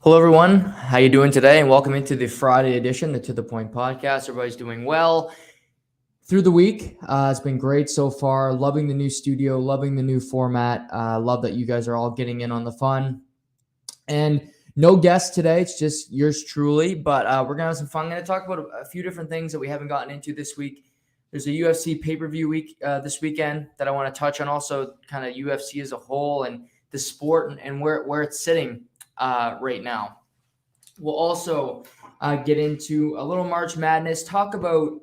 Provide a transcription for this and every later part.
Hello, everyone. How you doing today? And welcome into the Friday edition, the To The Point podcast. Everybody's doing well through the week. It's been great so far. Loving the new studio, loving the new format. Love that you guys are all getting in on the fun. And no guests today. It's just yours truly. But we're gonna have some fun. I'm gonna talk about a few different things that we haven't gotten into this week. There's a UFC pay-per-view week this weekend that I want to touch on. Also, kind of UFC as a whole and the sport and where it's sitting right now. We'll also get into a little March Madness, talk about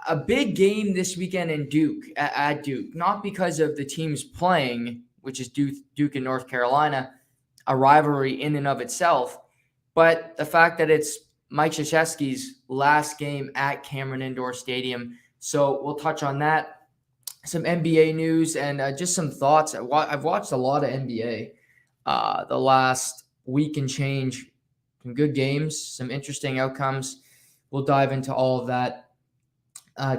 a big game this weekend in Duke, at Duke, not because of the teams playing, which is Duke and North Carolina, a rivalry in and of itself, but the fact that it's Mike Krzyzewski's last game at Cameron Indoor Stadium. So we'll touch on that, some NBA news, and just some thoughts. I've watched a lot of NBA the last week and change. Some good games, some interesting outcomes. We'll dive into all of that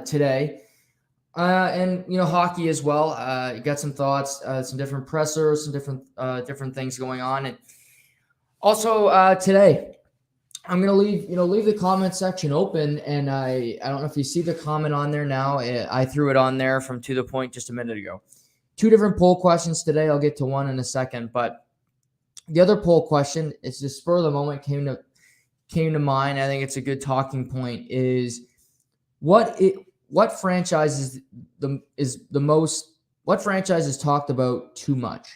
today. And hockey as well. You got some thoughts, some different pressers, some different things going on. And also today, I'm gonna leave the comment section open. And I don't know if you see the comment on there now. I threw it on there from To The Point just a minute ago. Two different poll questions today. I'll get to one in a second, but the other poll question, it's just spur of the moment, came to mind. I think it's a good talking point. Is what franchise what franchise is talked about too much?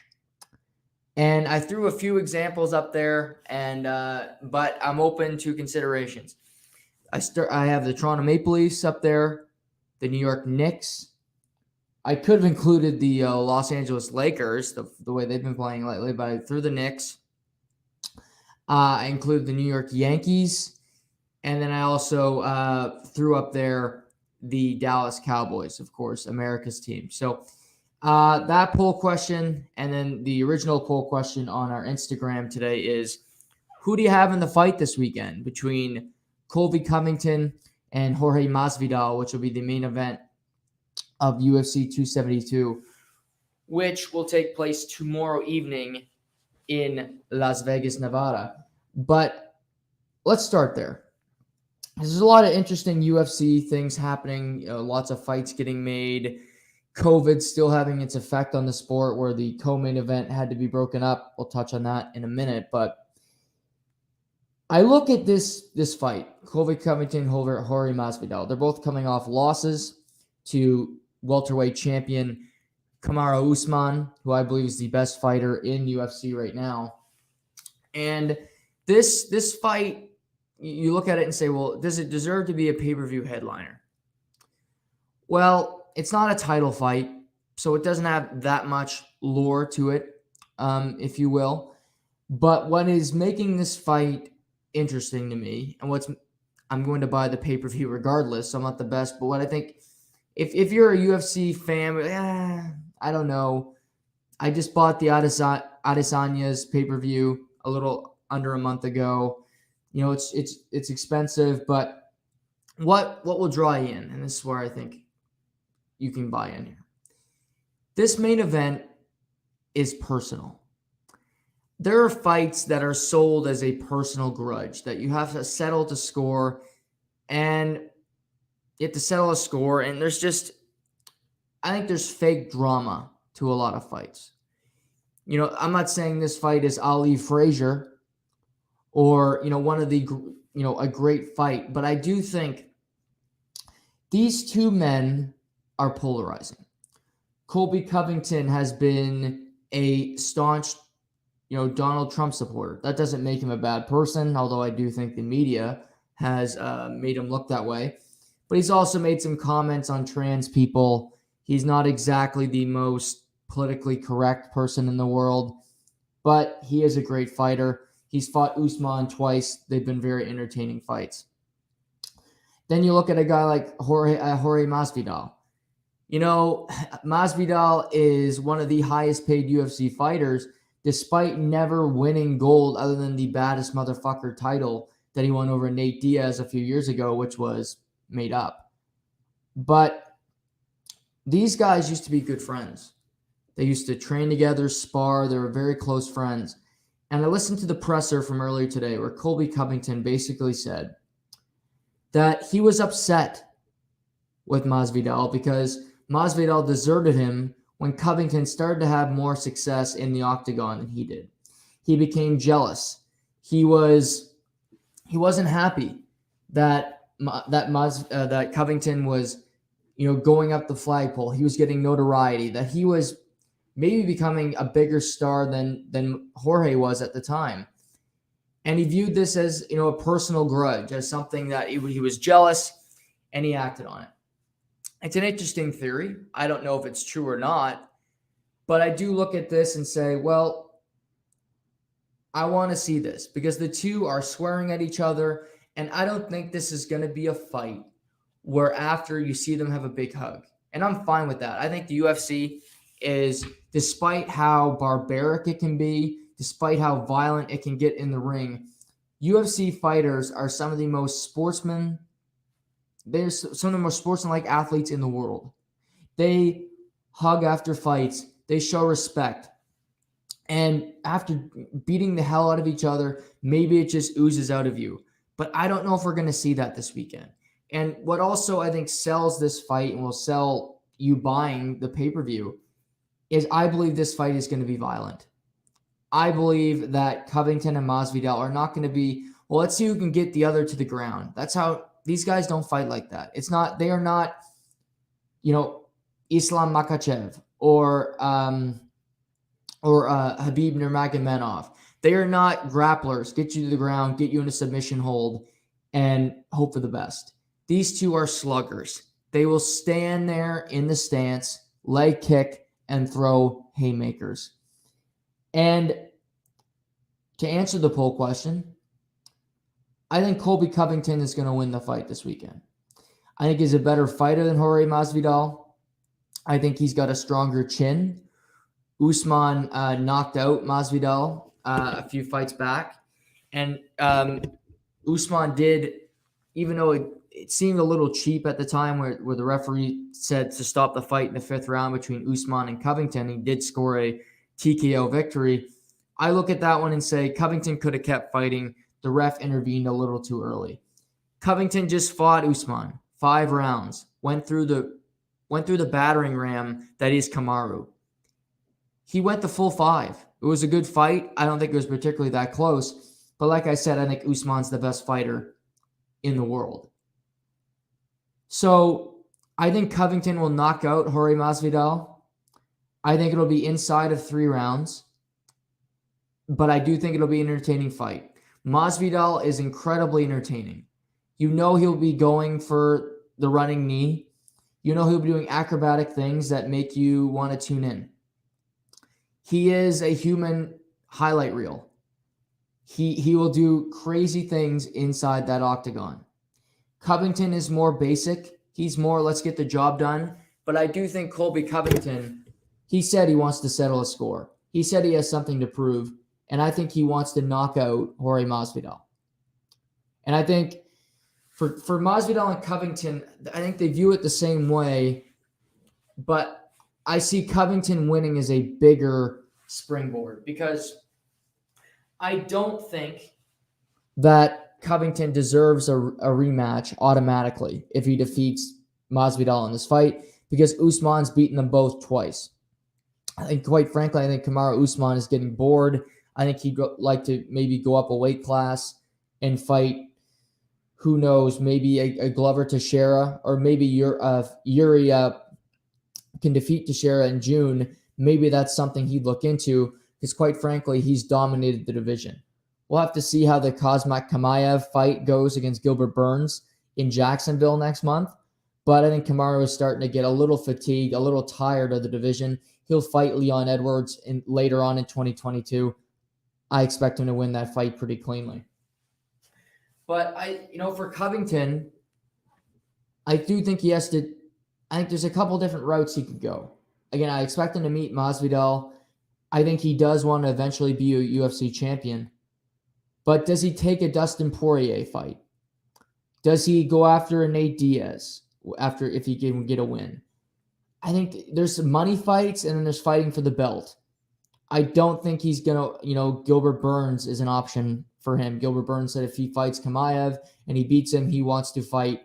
And I threw a few examples up there, and but I'm open to considerations. I have the Toronto Maple Leafs up there, the New York Knicks. I could have included the Los Angeles Lakers, the way they've been playing lately, but I threw the Knicks. I included the New York Yankees, and then I also threw up there the Dallas Cowboys, of course, America's team. So that poll question, and then the original poll question on our Instagram today is, who do you have in the fight this weekend between Colby Covington and Jorge Masvidal, which will be the main event of UFC 272, which will take place tomorrow evening in Las Vegas, Nevada. But let's start there. There's a lot of interesting UFC things happening, lots of fights getting made, COVID still having its effect on the sport where the co-main event had to be broken up. We'll touch on that in a minute, but I look at this fight, Colby Covington, Jorge Masvidal. They're both coming off losses to welterweight champion Kamaru Usman, who I believe is the best fighter in UFC right now. And this fight, you look at it and say, well, does it deserve to be a pay-per-view headliner? Well, it's not a title fight, so it doesn't have that much lore to it, if you will. But what is making this fight interesting to me, and I'm going to buy the pay-per-view regardless, so I'm not the best, but what I think, if you're a UFC fan, I don't know. I just bought the Adesanya's pay-per-view a little under a month ago. It's expensive, but what will draw you in? And this is where I think you can buy in here. This main event is personal. There are fights that are sold as a personal grudge that you have to settle to score, and you have to settle a score, and I think there's fake drama to a lot of fights. I'm not saying this fight is Ali Frazier or, one of the, a great fight, but I do think these two men are polarizing. Colby Covington has been a staunch, Donald Trump supporter. That doesn't make him a bad person, although I do think the media has made him look that way. But he's also made some comments on trans people. He's not exactly the most politically correct person in the world, but he is a great fighter. He's fought Usman twice. They've been very entertaining fights. Then you look at a guy like Jorge Masvidal. Masvidal is one of the highest paid UFC fighters, despite never winning gold other than the baddest motherfucker title that he won over Nate Diaz a few years ago, which was made up. But these guys used to be good friends. They used to train together, spar. They were very close friends. And I listened to the presser from earlier today where Colby Covington basically said that he was upset with Masvidal because Masvidal deserted him when Covington started to have more success in the octagon than he did. He became jealous. He wasn't happy that Covington was, going up the flagpole. He was getting notoriety. That he was maybe becoming a bigger star than Jorge was at the time. And he viewed this as, a personal grudge, as something that he was jealous, and he acted on it. It's an interesting theory. I don't know if it's true or not, but I do look at this and say, well, I want to see this because the two are swearing at each other, and I don't think this is going to be a fight where after you see them have a big hug. And I'm fine with that. I think the UFC is, despite how barbaric it can be, despite how violent it can get in the ring, UFC fighters are some of the most sportsmanlike athletes in the world. They hug after fights. They show respect. And after beating the hell out of each other, maybe it just oozes out of you. But I don't know if we're going to see that this weekend. And what also I think sells this fight and will sell you buying the pay-per-view is I believe this fight is going to be violent. I believe that Covington and Masvidal are not going to be, well, let's see who can get the other to the ground. That's how these guys don't fight like that. They are not, Islam Makhachev or Habib Nurmagomedov. They are not grapplers, get you to the ground, get you in a submission hold, and hope for the best. These two are sluggers. They will stand there in the stance, leg kick, and throw haymakers. And to answer the poll question, I think Colby Covington is going to win the fight this weekend. I think he's a better fighter than Jorge Masvidal. I think he's got a stronger chin. Usman knocked out Masvidal a few fights back. And Usman did, even though it seemed a little cheap at the time where the referee said to stop the fight in the 5th round between Usman and Covington, he did score a TKO victory. I look at that one and say Covington could have kept fighting. The ref intervened a little too early. Covington just fought Usman 5 rounds, went through the battering ram that is Kamaru. He went the full 5. It was a good fight. I don't think it was particularly that close. But like I said, I think Usman's the best fighter in the world. So I think Covington will knock out Jorge Masvidal. I think it'll be inside of 3 rounds. But I do think it'll be an entertaining fight. Masvidal is incredibly entertaining. He'll be going for the running knee. He'll be doing acrobatic things that make you want to tune in. He is a human highlight reel. He will do crazy things inside that octagon. Covington is more basic. He's more, let's get the job done. But I do think Colby Covington, he said he wants to settle a score. He said he has something to prove. And I think he wants to knock out Jorge Masvidal. And I think for Masvidal and Covington, I think they view it the same way. But I see Covington winning as a bigger springboard because I don't think that Covington deserves a rematch automatically if he defeats Masvidal in this fight because Usman's beaten them both twice. I think, quite frankly, Kamaru Usman is getting bored. I think he'd like to maybe go up a weight class and fight, who knows, maybe a Glover Teixeira, or maybe Yuri can defeat Teixeira in June. Maybe that's something he'd look into because, quite frankly, he's dominated the division. We'll have to see how the Kazmat Kamaev fight goes against Gilbert Burns in Jacksonville next month. But I think Kamaru is starting to get a little fatigued, a little tired of the division. He'll fight Leon Edwards later on in 2022. I expect him to win that fight pretty cleanly. But for Covington, I do think I think there's a couple different routes he could go. Again, I expect him to meet Masvidal. I think he does want to eventually be a UFC champion. But does he take a Dustin Poirier fight? Does he go after a Nate Diaz if he can get a win? I think there's some money fights and then there's fighting for the belt. I don't think he's going to, Gilbert Burns is an option for him. Gilbert Burns said if he fights Chimaev and he beats him, he wants to fight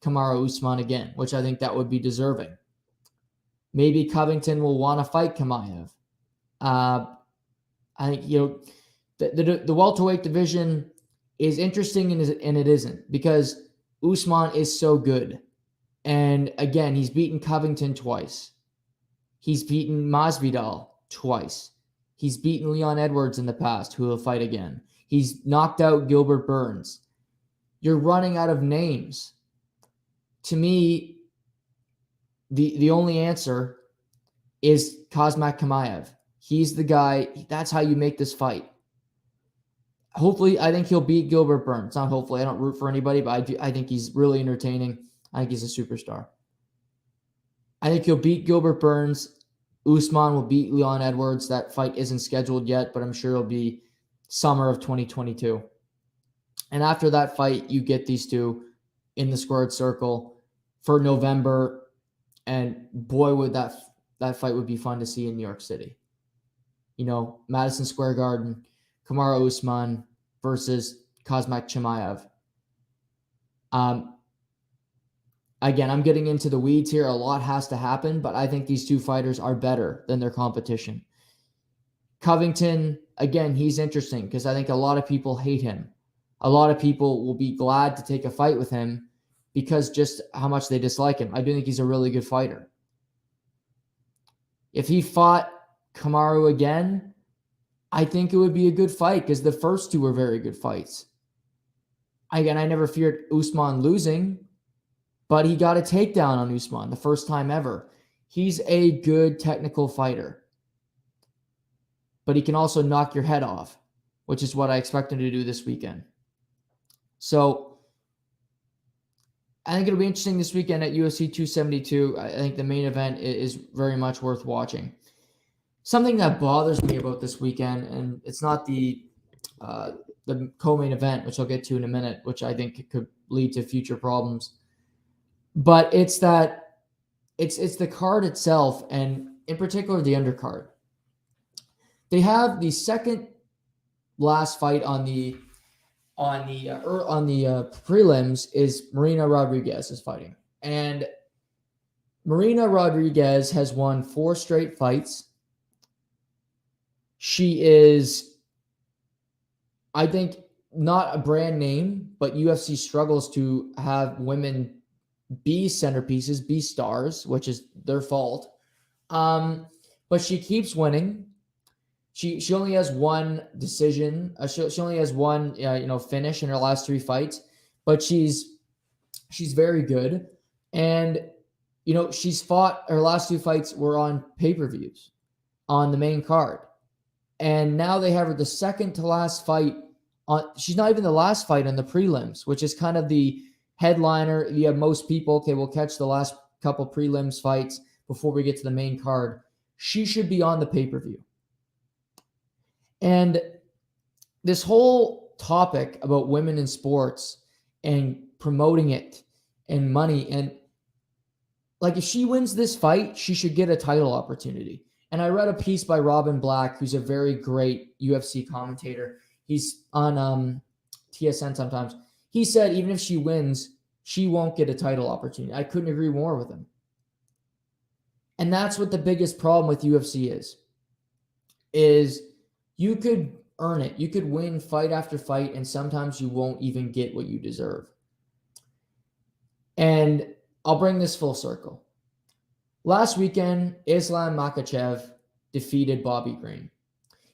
Kamaru Usman again, which I think that would be deserving. Maybe Covington will want to fight Chimaev. I think, the welterweight division is interesting and it isn't, because Usman is so good. And again, he's beaten Covington twice. He's beaten Masvidal twice. He's beaten Leon Edwards in the past, who will fight again. He's knocked out Gilbert Burns. You're running out of names. To me, the only answer is Khamzat Chimaev. He's the guy. That's how you make this fight. Hopefully, I think he'll beat Gilbert Burns. Not hopefully. I don't root for anybody, but I think he's really entertaining. I think he's a superstar. I think he'll beat Gilbert Burns. Usman will beat Leon Edwards. That fight isn't scheduled yet, but I'm sure it'll be summer of 2022. And after that fight, you get these two in the squared circle for November. And boy, would that fight would be fun to see in New York City. Madison Square Garden, Kamaru Usman versus Khamzat Chimaev. Again, I'm getting into the weeds here. A lot has to happen, but I think these two fighters are better than their competition. Covington, again, he's interesting because I think a lot of people hate him. A lot of people will be glad to take a fight with him because just how much they dislike him. I do think he's a really good fighter. If he fought Kamaru again, I think it would be a good fight because the first two were very good fights. Again, I never feared Usman losing, but he got a takedown on Usman the first time ever. He's a good technical fighter, but he can also knock your head off, which is what I expect him to do this weekend. So I think it'll be interesting this weekend at UFC 272. I think the main event is very much worth watching. Something that bothers me about this weekend, and it's not the co-main event, which I'll get to in a minute, which I think could lead to future problems. But it's that it's the card itself, and in particular the undercard. They have the second last fight on the prelims is Marina Rodriguez is fighting, and Marina Rodriguez has won 4 straight fights. She is, I think, not a brand name, but UFC struggles to have women be centerpieces, be stars, which is their fault. But she keeps winning. She only has one decision. She only has one finish in her last 3 fights, but she's very good. And she's fought, her last 2 fights were on pay-per-views on the main card. And now they have her the second to last fight on. She's not even the last fight on the prelims, which is kind of the headliner. You have most people, okay, we'll catch the last couple prelims fights before we get to the main card. She should be on the pay-per-view. And this whole topic about women in sports and promoting it and money, and like if she wins this fight, she should get a title opportunity. And I read a piece by Robin Black, who's a very great UFC commentator. He's on TSN sometimes. He said even if she wins, she won't get a title opportunity. I couldn't agree more with him. And that's what the biggest problem with UFC is you could earn it. You could win fight after fight, and sometimes you won't even get what you deserve. And I'll bring this full circle. Last weekend, Islam Makhachev defeated Bobby Green.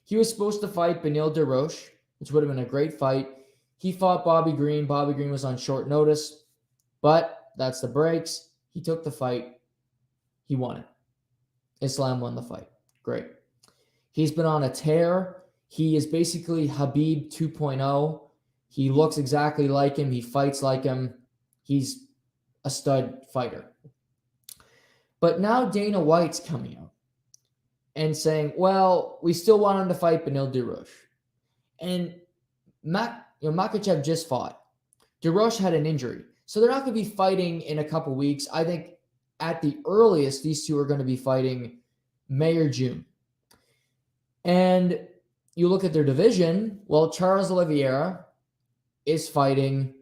He was supposed to fight Beneil Dariush, which would have been a great fight. He fought Bobby Green. Bobby Green was on short notice, but that's the breaks. He took the fight. He won it. Islam won the fight. Great. He's been on a tear. He is basically Khabib 2.0. He looks exactly like him. He fights like him. He's a stud fighter. But now Dana White's coming out and saying, well, we still want him to fight Beneil Dariush. And Makhachev just fought. Dariush had an injury. So they're not going to be fighting in a couple weeks. I think at the earliest, these two are going to be fighting May or June. And you look at their division, well, Charles Oliveira is fighting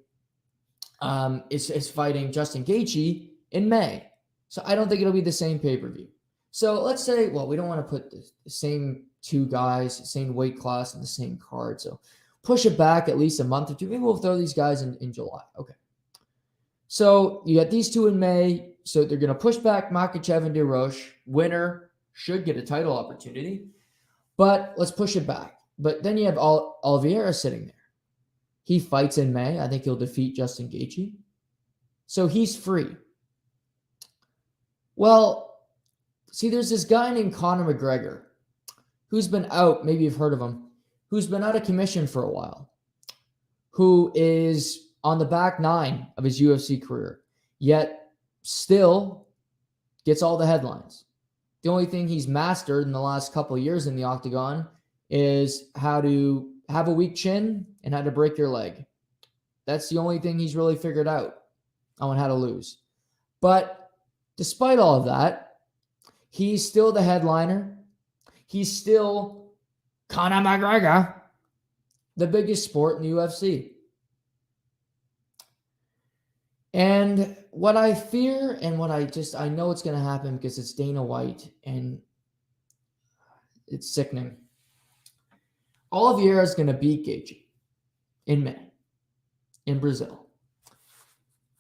is fighting Justin Gaethje in May. So I don't think it'll be the same pay-per-view. So let's say, well, we don't want to put the same two guys, same weight class in the same card. So push it back at least a month or two. Maybe we'll throw these guys in July. Okay. So you got these two in May. So they're going to push back Makhachev and DeRoche. Winner should get a title opportunity. But let's push it back. But then you have Oliveira sitting there. He fights in May. I think he'll defeat Justin Gaethje. So he's free. Well, see, there's this guy named Conor McGregor who's been out, maybe you've heard of him, who's been out of commission for a while, who is on the back nine of his UFC career, yet still gets all the headlines. The only thing he's mastered in the last couple of years in the octagon is how to have a weak chin and how to break your leg. That's the only thing he's really figured out on how to lose. But despite all of that, he's still the headliner. He's still Conor McGregor, the biggest sport in the UFC. And what I fear and what I know it's going to happen because it's Dana White and it's sickening. Oliveira is going to beat Gaethje in May in Brazil.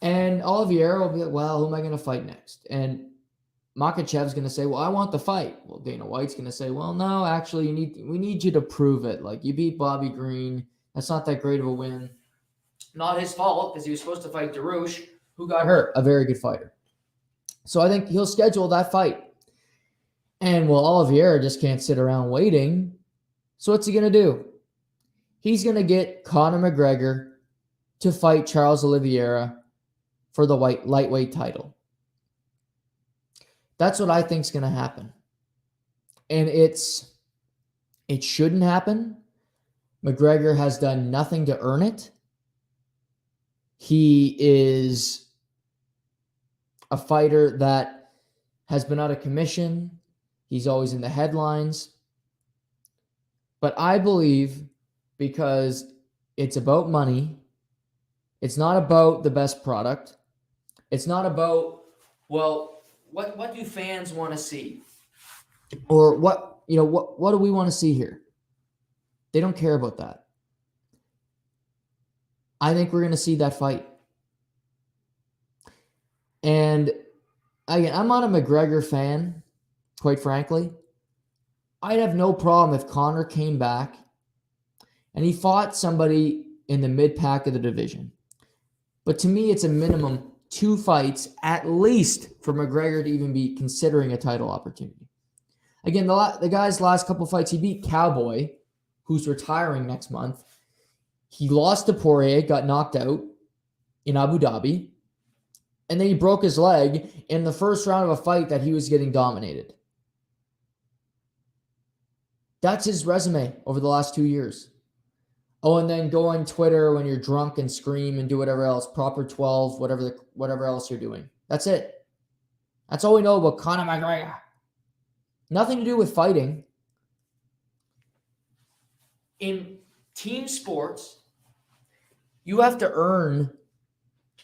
And Oliveira will be like, well, who am I going to fight next? And Makhachev's going to say, well, I want the fight. Well, Dana White's going to say, well, no, actually, we need you to prove it. Like, you beat Bobby Green. That's not that great of a win. Not his fault because he was supposed to fight DeRoche, who got hurt, a very good fighter. So I think he'll schedule that fight. And, well, Oliveira just can't sit around waiting. So what's he going to do? He's going to get Conor McGregor to fight Charles Oliveira for the lightweight title. That's what I think is going to happen. And it shouldn't happen. McGregor has done nothing to earn it. He is a fighter that has been out of commission. He's always in the headlines. But I believe because it's about money, it's not about the best product. It's not about, well, what do fans want to see? Or what do we want to see here? They don't care about that. I think we're going to see that fight. And again, I'm not a McGregor fan, quite frankly. I'd have no problem if Conor came back and he fought somebody in the mid-pack of the division. But to me, it's a minimum 2 fights at least for McGregor to even be considering a title opportunity. Again, the guy's last couple fights, he beat Cowboy, who's retiring next month. He lost to Poirier, got knocked out in Abu Dhabi. And then he broke his leg in the first round of a fight that he was getting dominated. That's his resume over the last 2 years. Oh, and then go on Twitter when you're drunk and scream and do whatever else, proper 12, whatever else you're doing. That's it. That's all we know about Conor McGregor. Nothing to do with fighting. In team sports, you have to earn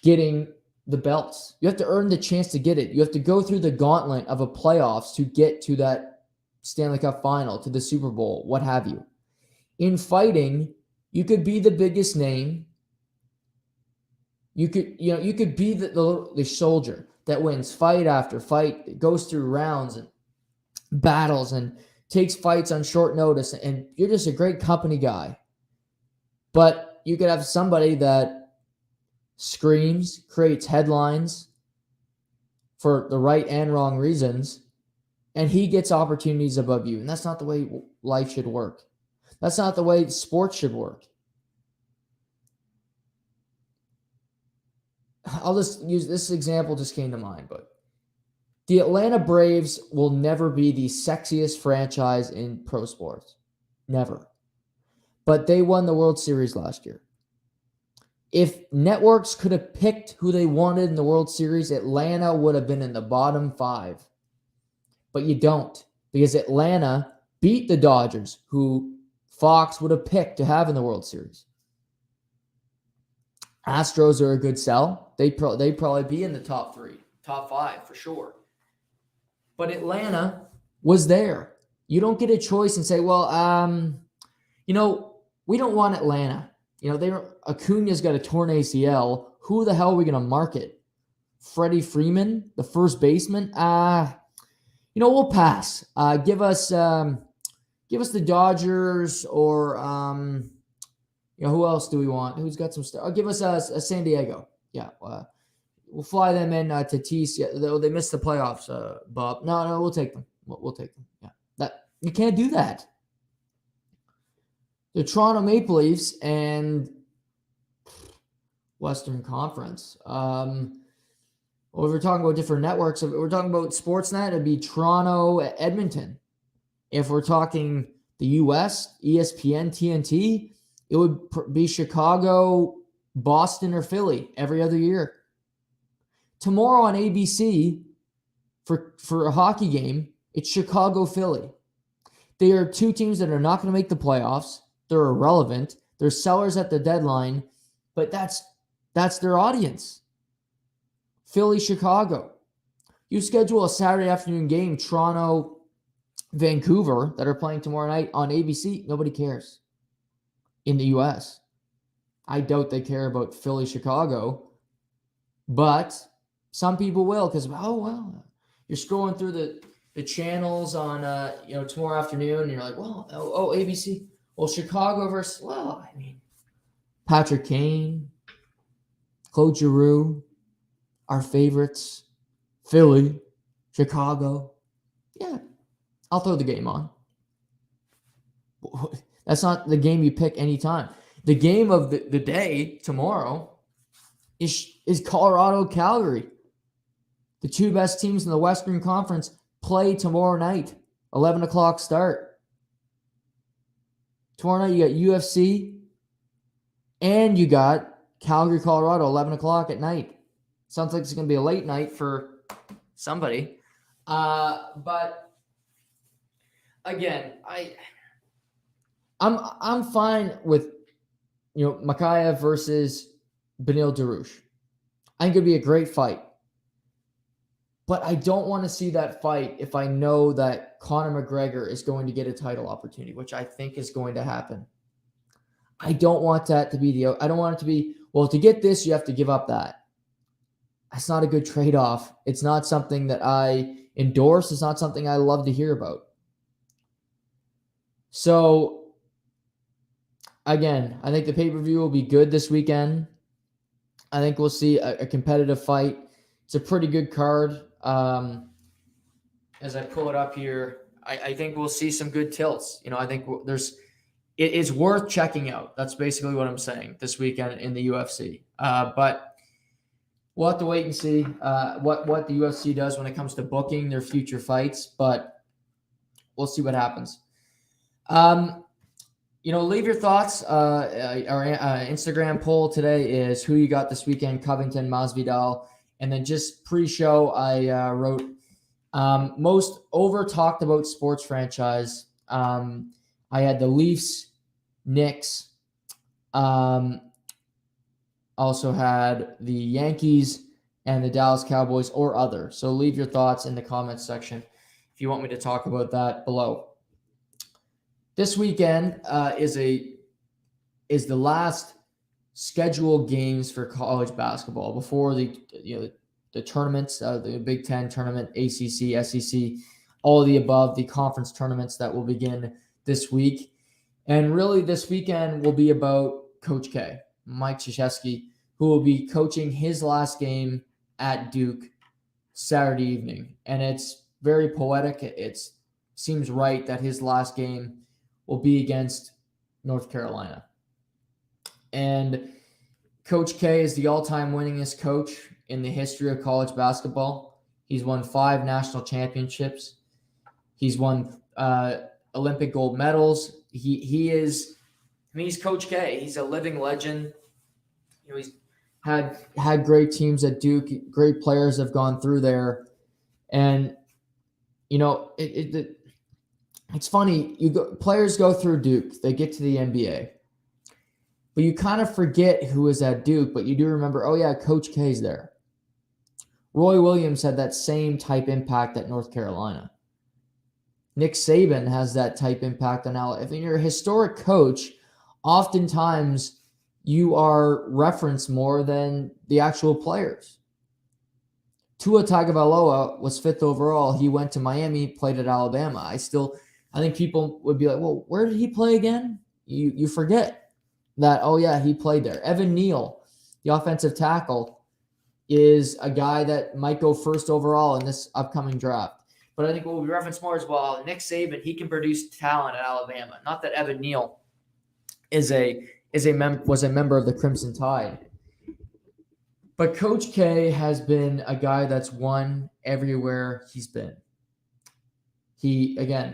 getting the belts. You have to earn the chance to get it. You have to go through the gauntlet of a playoffs to get to that Stanley Cup final, to the Super Bowl, what have you. In fighting, you could be the biggest name. You could be the soldier that wins fight after fight, goes through rounds and battles and takes fights on short notice, and you're just a great company guy. But you could have somebody that screams, creates headlines for the right and wrong reasons, and he gets opportunities above you. And that's not the way life should work. That's not the way sports should work. I'll just use this example, just came to mind, but the Atlanta Braves will never be the sexiest franchise in pro sports. Never. But they won the World Series last year. If networks could have picked who they wanted in the World Series, Atlanta would have been in the bottom 5. But you don't, because Atlanta beat the Dodgers, who Fox would have picked to have in the World Series. Astros are a good sell. They'd probably be in the top 3, top 5 for sure. But Atlanta was there. You don't get a choice and say, well, we don't want Atlanta. Acuna's got a torn ACL. Who the hell are we going to market? Freddie Freeman, the first baseman? We'll pass. Give us the Dodgers or who else do we want? Who's got some stuff? Give us a San Diego. Yeah, we'll fly them in to tease. Yeah, they missed the playoffs, Bob. No, we'll take them. We'll take them. Yeah, that you can't do that. The Toronto Maple Leafs and Western Conference. Well, if we're talking about different networks, if we're talking about Sportsnet, it'd be Toronto, Edmonton. If we're talking the U.S., ESPN, TNT, it would be Chicago, Boston, or Philly every other year. Tomorrow on ABC, for a hockey game, it's Chicago, Philly. They are two teams that are not going to make the playoffs. They're irrelevant. They're sellers at the deadline, but that's their audience. Philly, Chicago. You schedule a Saturday afternoon game, Toronto, Vancouver, that are playing tomorrow night on ABC. Nobody cares in the U.S. I doubt they care about Philly, Chicago, but some people will because, you're scrolling through the channels on, tomorrow afternoon, and you're like, ABC. Well, Chicago versus, Patrick Kane, Claude Giroux, our favorites, Philly, Chicago. Yeah, I'll throw the game on. That's not the game you pick anytime. The game of the day tomorrow is Colorado-Calgary. The two best teams in the Western Conference play tomorrow night, 11 o'clock start. Tomorrow night you got UFC and you got Calgary, Colorado, 11 o'clock at night. Sounds like it's going to be a late night for somebody. But again, I'm fine with Makayev versus Benil Dariush. I think it'd be a great fight. But I don't want to see that fight if I know that Conor McGregor is going to get a title opportunity, which I think is going to happen. I don't want that to be I don't want it to be, to get this, you have to give up that. That's not a good trade-off. It's not something that I endorse. It's not something I love to hear about. So, again, I think the pay-per-view will be good this weekend. I think we'll see a competitive fight. It's a pretty good card. As I pull it up here, I think we'll see some good tilts. I think it is worth checking out. That's basically what I'm saying this weekend in the UFC. But we'll have to wait and see what the UFC does when it comes to booking their future fights. But we'll see what happens. Leave your thoughts. Our Instagram poll today is who you got this weekend, Covington, Masvidal. And then just pre-show, I wrote most over-talked about sports franchise. I had the Leafs, Knicks. Also had the Yankees and the Dallas Cowboys or other. So leave your thoughts in the comments section if you want me to talk about that below. This weekend is the last scheduled games for college basketball before the tournaments, the Big Ten tournament, ACC, SEC, all of the above, the conference tournaments that will begin this week. And really this weekend will be about Coach K, Mike Krzyzewski, who will be coaching his last game at Duke Saturday evening. And it's very poetic. It seems right that his last game will be against North Carolina. And Coach K is the all-time winningest coach in the history of college basketball. He's won 5 national championships. He's won Olympic gold medals. He's Coach K. He's a living legend. He's had great teams at Duke. Great players have gone through there. And, It's funny, players go through Duke, they get to the NBA, but you kind of forget who was at Duke, but you do remember, oh yeah, Coach K's there. Roy Williams had that same type impact at North Carolina. Nick Saban has that type impact on Alabama. If you're a historic coach, oftentimes you are referenced more than the actual players. Tua Tagovailoa was 5th overall. He went to Miami, played at Alabama. I think people would be like, well, where did he play again? You forget that, oh yeah, he played there. Evan Neal, the offensive tackle, is a guy that might go 1st overall in this upcoming draft. But I think what we reference more as well, Nick Saban, he can produce talent at Alabama. Not that Evan Neal was a member of the Crimson Tide. But Coach K has been a guy that's won everywhere he's been. An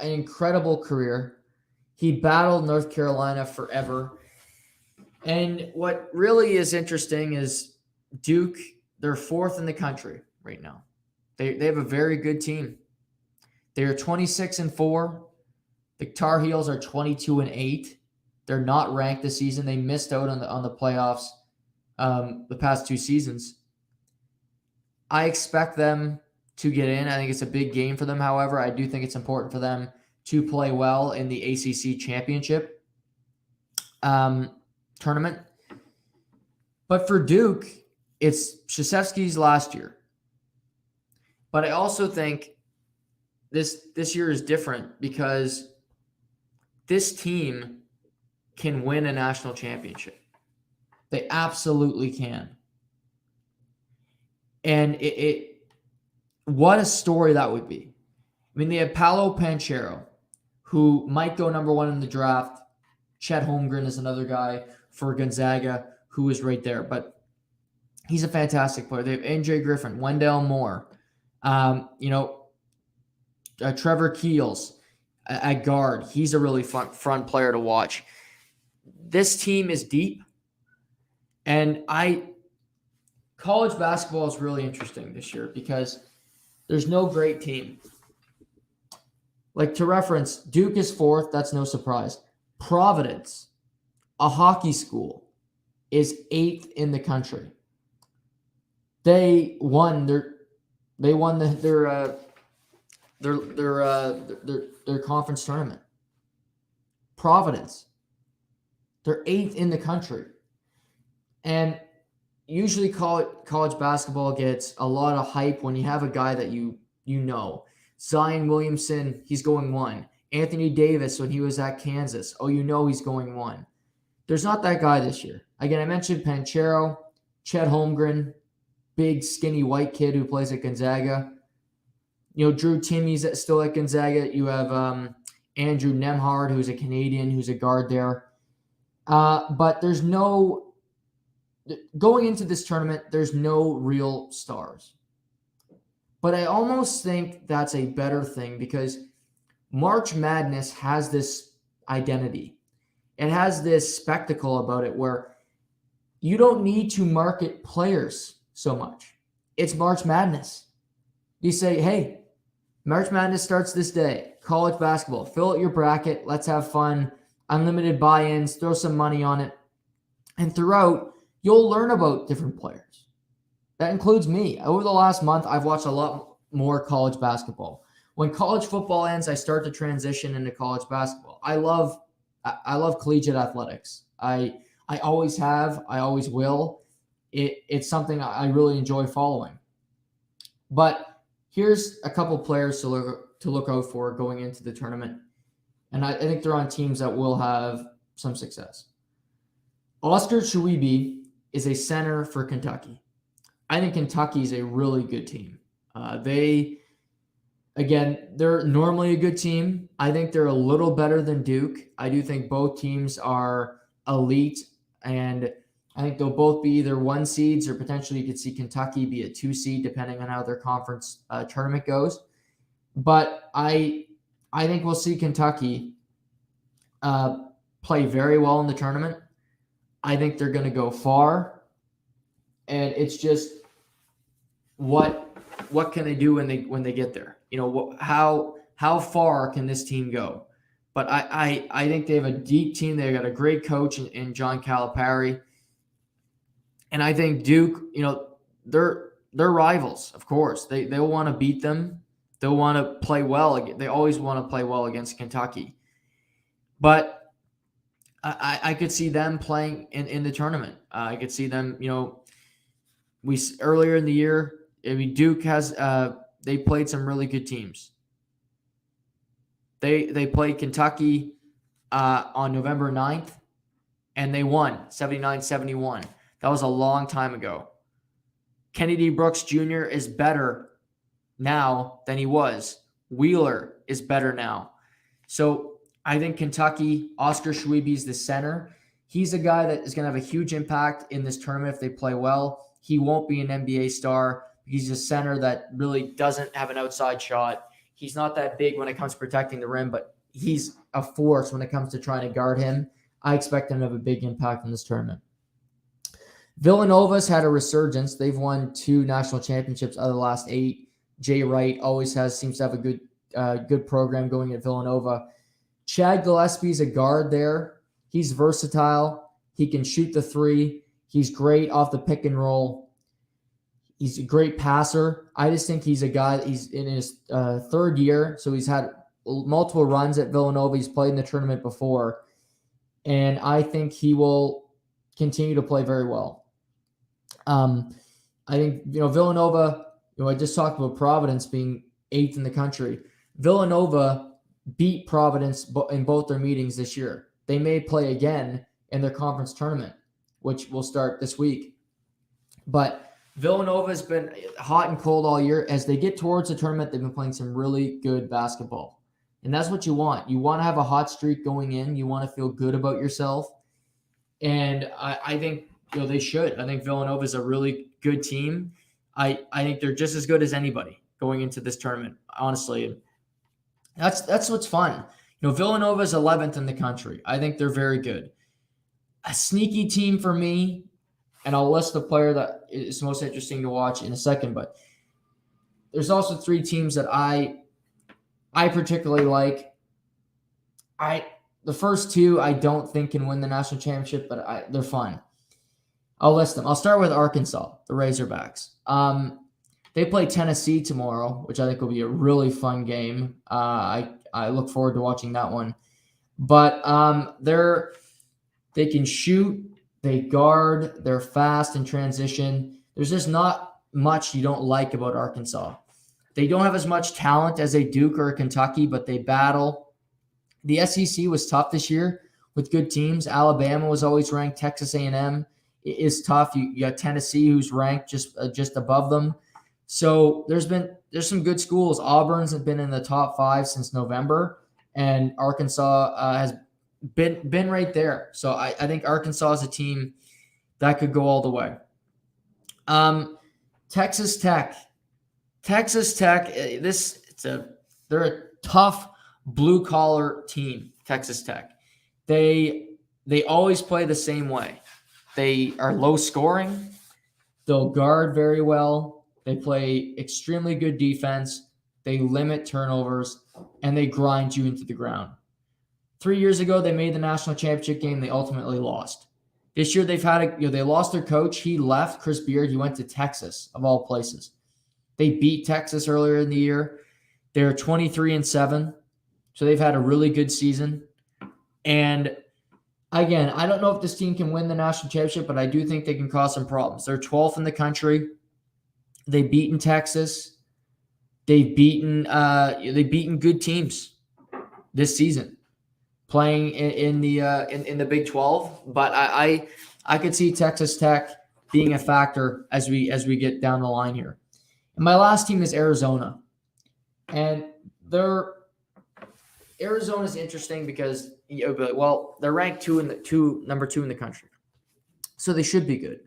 incredible career. He battled North Carolina forever. And what really is interesting is Duke, they're 4th in the country right now. They have a very good team. They are 26-4. The Tar Heels are 22-8. They're not ranked this season. They missed out on the playoffs the past 2 seasons. I expect them to get in. I think it's a big game for them. However, I do think it's important for them to play well in the ACC championship tournament. But for Duke, it's Krzyzewski's last year. But I also think this year is different because this team can win a national championship. They absolutely can. And what a story that would be. I mean, they have Paolo Banchero, who might go number 1 in the draft. Chet Holmgren is another guy for Gonzaga who is right there. But he's a fantastic player. They have NJ Griffin, Wendell Moore, Trevor Keels at guard. He's a really fun player to watch. This team is deep. And college basketball is really interesting this year because there's no great team. Like, to reference, Duke is 4th. That's no surprise. Providence, a hockey school, is 8th in the country. They won their conference tournament. Providence, they're 8th in the country. And usually college basketball gets a lot of hype when you have a guy that you know. Zion Williamson, he's going 1. Anthony Davis, when he was at Kansas, he's going 1. There's not that guy this year. Again, I mentioned Banchero, Chet Holmgren, big skinny white kid who plays at Gonzaga. Drew Timmy's still at Gonzaga. You have Andrew Nemhard, who's a Canadian, who's a guard there. But going into this tournament, there's no real stars. But I almost think that's a better thing because March Madness has this identity. It has this spectacle about it where you don't need to market players so much. It's March Madness. You say, hey, March Madness starts this day. College basketball. Fill out your bracket. Let's have fun. Unlimited buy-ins. Throw some money on it. And throughout, you'll learn about different players. That includes me. Over the last month, I've watched a lot more college basketball. When college football ends, I start to transition into college basketball. I love collegiate athletics. I always have. I always will. It's something I really enjoy following. But here's a couple players to look out for going into the tournament. And I think they're on teams that will have some success. Oscar Chuibi is a center for Kentucky. I think Kentucky is a really good team. They're normally a good team. I think they're a little better than Duke. I do think both teams are elite, and I think they'll both be either 1 seeds or potentially you could see Kentucky be a 2 seed depending on how their conference tournament goes. But I think we'll see Kentucky play very well in the tournament. I think they're going to go far, and it's just what can they do when they get there? how far can this team go? But I think they have a deep team. They got a great coach in John Calipari. And I think Duke, they're rivals, of course. They'll want to beat them. They'll want to play well. They always want to play well against Kentucky. But I could see them playing in the tournament. I could see them, we earlier in the year, Duke has they played some really good teams. They played Kentucky on November 9th, and they won 79-71. That was a long time ago. Kennedy Brooks Jr. is better now than he was. Wheeler is better now. So I think Kentucky, Oscar Schweebe is the center. He's a guy that is going to have a huge impact in this tournament if they play well. He won't be an NBA star. He's a center that really doesn't have an outside shot. He's not that big when it comes to protecting the rim, but he's a force when it comes to trying to guard him. I expect him to have a big impact in this tournament. Villanova's had a resurgence. They've won 2 national championships out of the last 8. Jay Wright seems to have a good program going at Villanova. Chad Gillespie's a guard there. He's versatile. He can shoot the 3. He's great off the pick and roll. He's a great passer. I just think he's a guy, he's in his 3rd year, so he's had multiple runs at Villanova. He's played in the tournament before, and I think he will continue to play very well. I think, Villanova, I just talked about Providence being 8th in the country. Villanova beat Providence in both their meetings this year. They may play again in their conference tournament, which will start this week. But Villanova has been hot and cold all year. As they get towards the tournament, they've been playing some really good basketball. And that's what you want. You want to have a hot streak going in. You want to feel good about yourself. And I think they should. I think Villanova is a really good team. I think they're just as good as anybody going into this tournament, honestly. That's what's fun. Villanova is 11th in the country. I think they're very good. A sneaky team for me, and I'll list the player that is most interesting to watch in a second, but there's also 3 teams that I particularly like. The first 2 I don't think can win the national championship, but they're fun. I'll list them. I'll start with Arkansas, the Razorbacks. They play Tennessee tomorrow, which I think will be a really fun game. I look forward to watching that one. But they can shoot, they guard, they're fast in transition. There's just not much you don't like about Arkansas. They don't have as much talent as a Duke or a Kentucky, but they battle. The SEC was tough this year with good teams. Alabama was always ranked. Texas A&M is tough. You got Tennessee, who's ranked just above them. So there's some good schools. Auburn's have been in the top 5 since November, and Arkansas has been right there. So I think Arkansas is a team that could go all the way. Texas Tech. They're a tough blue collar team. Texas Tech. They always play the same way. They are low scoring. They'll guard very well. They play extremely good defense. They limit turnovers, and they grind you into the ground. 3 years ago, they made the national championship game. They ultimately lost. This year, they lost their coach. He left, Chris Beard. He went to Texas, of all places. They beat Texas earlier in the year. They're 23-7, so they've had a really good season. And again, I don't know if this team can win the national championship, but I do think they can cause some problems. They're 12th in the country. They've beaten Texas. They've beaten good teams this season, playing in the Big 12. But I could see Texas Tech being a factor as we get down the line here. And my last team is Arizona, and Arizona's interesting because they're ranked number 2 in the country, so they should be good.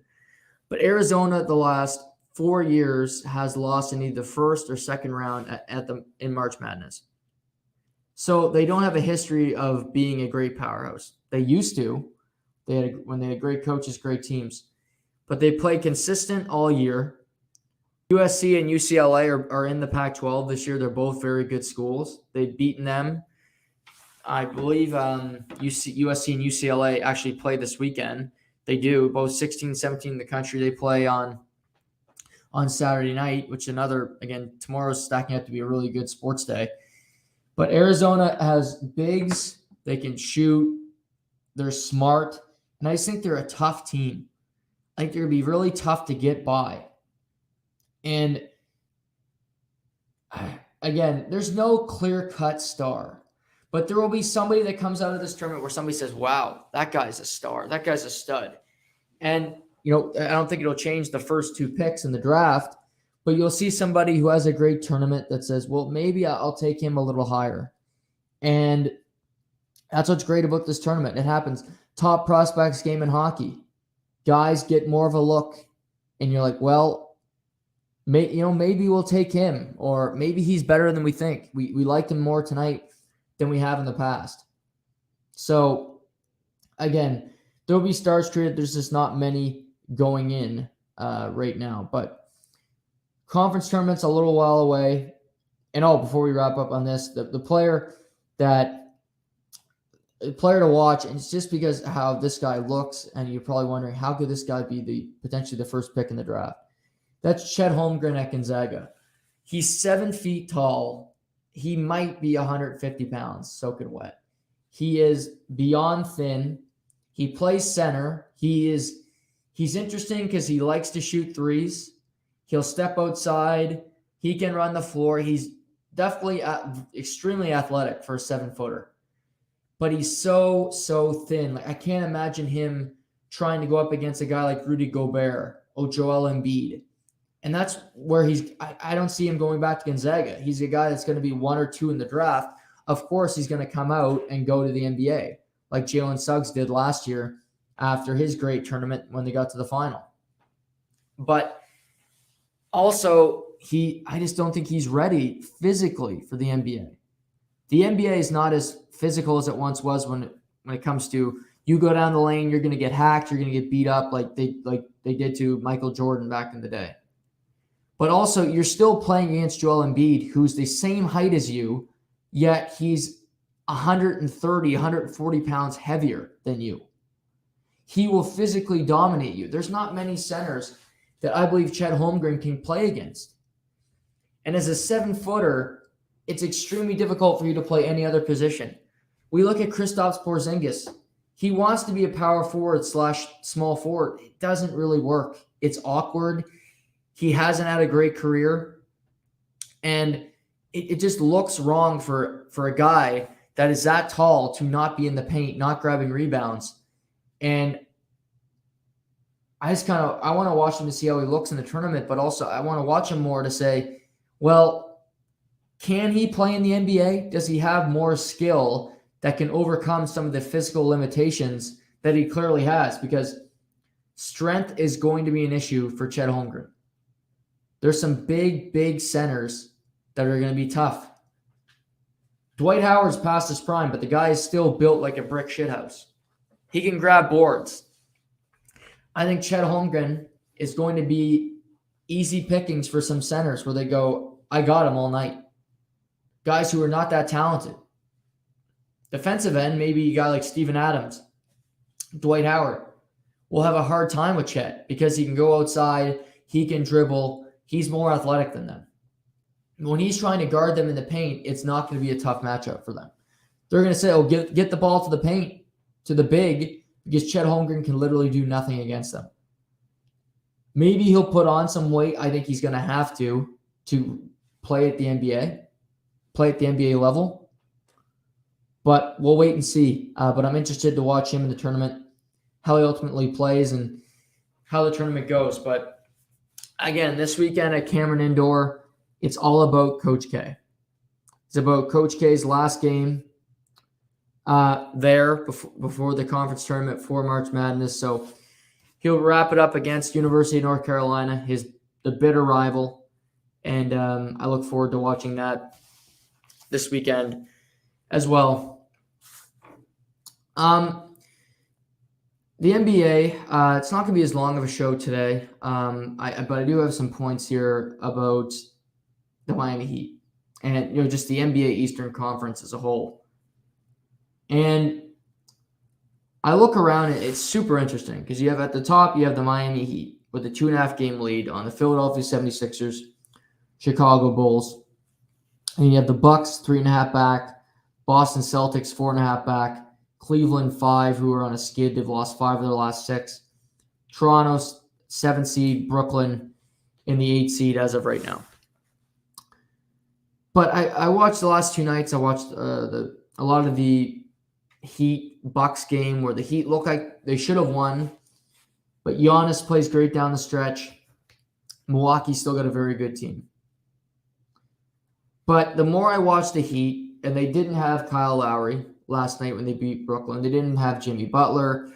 But Arizona, the last 4 years, has lost in either first or second round in March Madness. So they don't have a history of being a great powerhouse. They used to. When they had great coaches, great teams. But they play consistent all year. USC and UCLA are in the Pac-12 this year. They're both very good schools. They've beaten them. I believe USC and UCLA actually play this weekend. They do. Both 16-17 in the country. They play on Saturday night, which tomorrow's stacking up to be a really good sports day. But Arizona has bigs. They can shoot. They're smart. And I just think they're a tough team. I think they're going to be really tough to get by. And again, there's no clear-cut star. But there will be somebody that comes out of this tournament where somebody says, wow, that guy's a star. That guy's a stud. And, I don't think it'll change the first 2 picks in the draft. But you'll see somebody who has a great tournament that says, well, maybe I'll take him a little higher. And that's what's great about this tournament. It happens. Top prospects game in hockey. Guys get more of a look. And you're like, well, maybe we'll take him. Or maybe he's better than we think. We liked him more tonight than we have in the past. So, again, there'll be stars created. There's just not many going in right now. But conference tournament's a little while away. And before we wrap up on this, the player to watch, and it's just because how this guy looks, and you're probably wondering, how could this guy be potentially the first pick in the draft? That's Chet Holmgren at Gonzaga. He's 7 feet tall. He might be 150 pounds, soaking wet. He is beyond thin. He plays center. He's interesting because he likes to shoot threes. He'll step outside. He can run the floor. He's definitely extremely athletic for a 7-footer. But he's so thin. Like, I can't imagine him trying to go up against a guy like Rudy Gobert or Joel Embiid. And that's where I don't see him going back to Gonzaga. He's a guy that's going to be 1 or 2 in the draft. Of course, he's going to come out and go to the NBA, like Jalen Suggs did last year after his great tournament when they got to the final. But also, I just don't think he's ready physically for the NBA. The NBA is not as physical as it once was when it comes to you go down the lane, you're going to get hacked, you're going to get beat up like they did to Michael Jordan back in the day. But also, you're still playing against Joel Embiid, who's the same height as you, yet he's 130, 140 pounds heavier than you. He will physically dominate you. There's not many centers that I believe Chet Holmgren can play against. And as a 7-footer, it's extremely difficult for you to play any other position. We look at Kristaps Porzingis. He wants to be a power forward / small forward. It doesn't really work. It's awkward. He hasn't had a great career. And it just looks wrong for a guy that is that tall to not be in the paint, not grabbing rebounds. And I want to watch him to see how he looks in the tournament, but also I want to watch him more to say, well, can he play in the NBA? Does he have more skill that can overcome some of the physical limitations that he clearly has? Because strength is going to be an issue for Chet Holmgren. There's some big centers that are going to be tough. Dwight Howard's past his prime, but the guy is still built like a brick shithouse. He can grab boards. I think Chet Holmgren is going to be easy pickings for some centers where they go, I got him all night. Guys who are not that talented. Defensive end, maybe a guy like Steven Adams, Dwight Howard, will have a hard time with Chet because he can go outside, he can dribble, he's more athletic than them. When he's trying to guard them in the paint, it's not going to be a tough matchup for them. They're going to say, get the ball to the paint, to the big, because Chet Holmgren can literally do nothing against them. Maybe he'll put on some weight. I think he's going to have to play at the NBA level. But we'll wait and see. But I'm interested to watch him in the tournament, how he ultimately plays and how the tournament goes. But again, this weekend at Cameron Indoor, it's all about Coach K. It's about Coach K's last game there before the conference tournament for March Madness. So he'll wrap it up against University of North Carolina, the bitter rival. And I look forward to watching that this weekend as well. The NBA, it's not going to be as long of a show today, but I do have some points here about the Miami Heat and just the NBA Eastern Conference as a whole. And I look around, and it's super interesting because you have at the top, you have the Miami Heat with a 2.5 game lead on the Philadelphia 76ers, Chicago Bulls. And you have the Bucks 3.5 back, Boston Celtics 4.5 back, Cleveland 5, who are on a skid. They've lost 5 of their last 6. Toronto's 7 seed, Brooklyn in the 8 seed as of right now. But I watched the last 2 nights. I watched a lot of the Heat Bucks game where the Heat look like they should have won, but Giannis plays great down the stretch. Milwaukee's still got a very good team. But the more I watch the Heat, and they didn't have Kyle Lowry last night when they beat Brooklyn. They didn't have Jimmy Butler.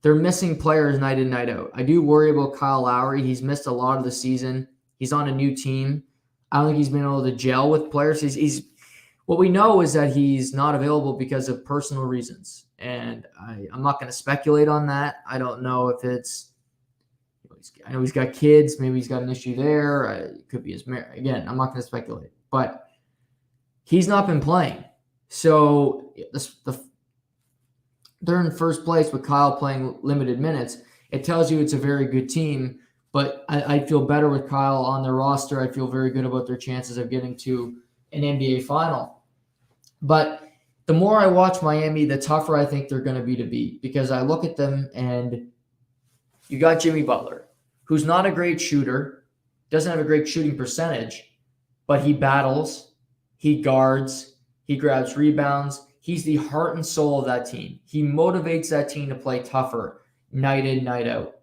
They're missing players night in, night out. I do worry about Kyle Lowry. He's missed a lot of the season. He's on a new team. I don't think he's been able to gel with players. He's what we know is that he's not available because of personal reasons. And I'm not going to speculate on that. I don't know if it's I know he's got kids. Maybe he's got an issue there. It could be his marriage. Again, I'm not going to speculate. But he's not been playing. So they're in first place with Kyle playing limited minutes. It tells you it's a very good team, but I feel better with Kyle on their roster. I feel very good about their chances of getting to an NBA final. But the more I watch Miami, the tougher I think they're going to be to beat, because I look at them and you got Jimmy Butler, who's not a great shooter, doesn't have a great shooting percentage, but he battles, he guards, he grabs rebounds. He's the heart and soul of that team. He motivates that team to play tougher night in, night out.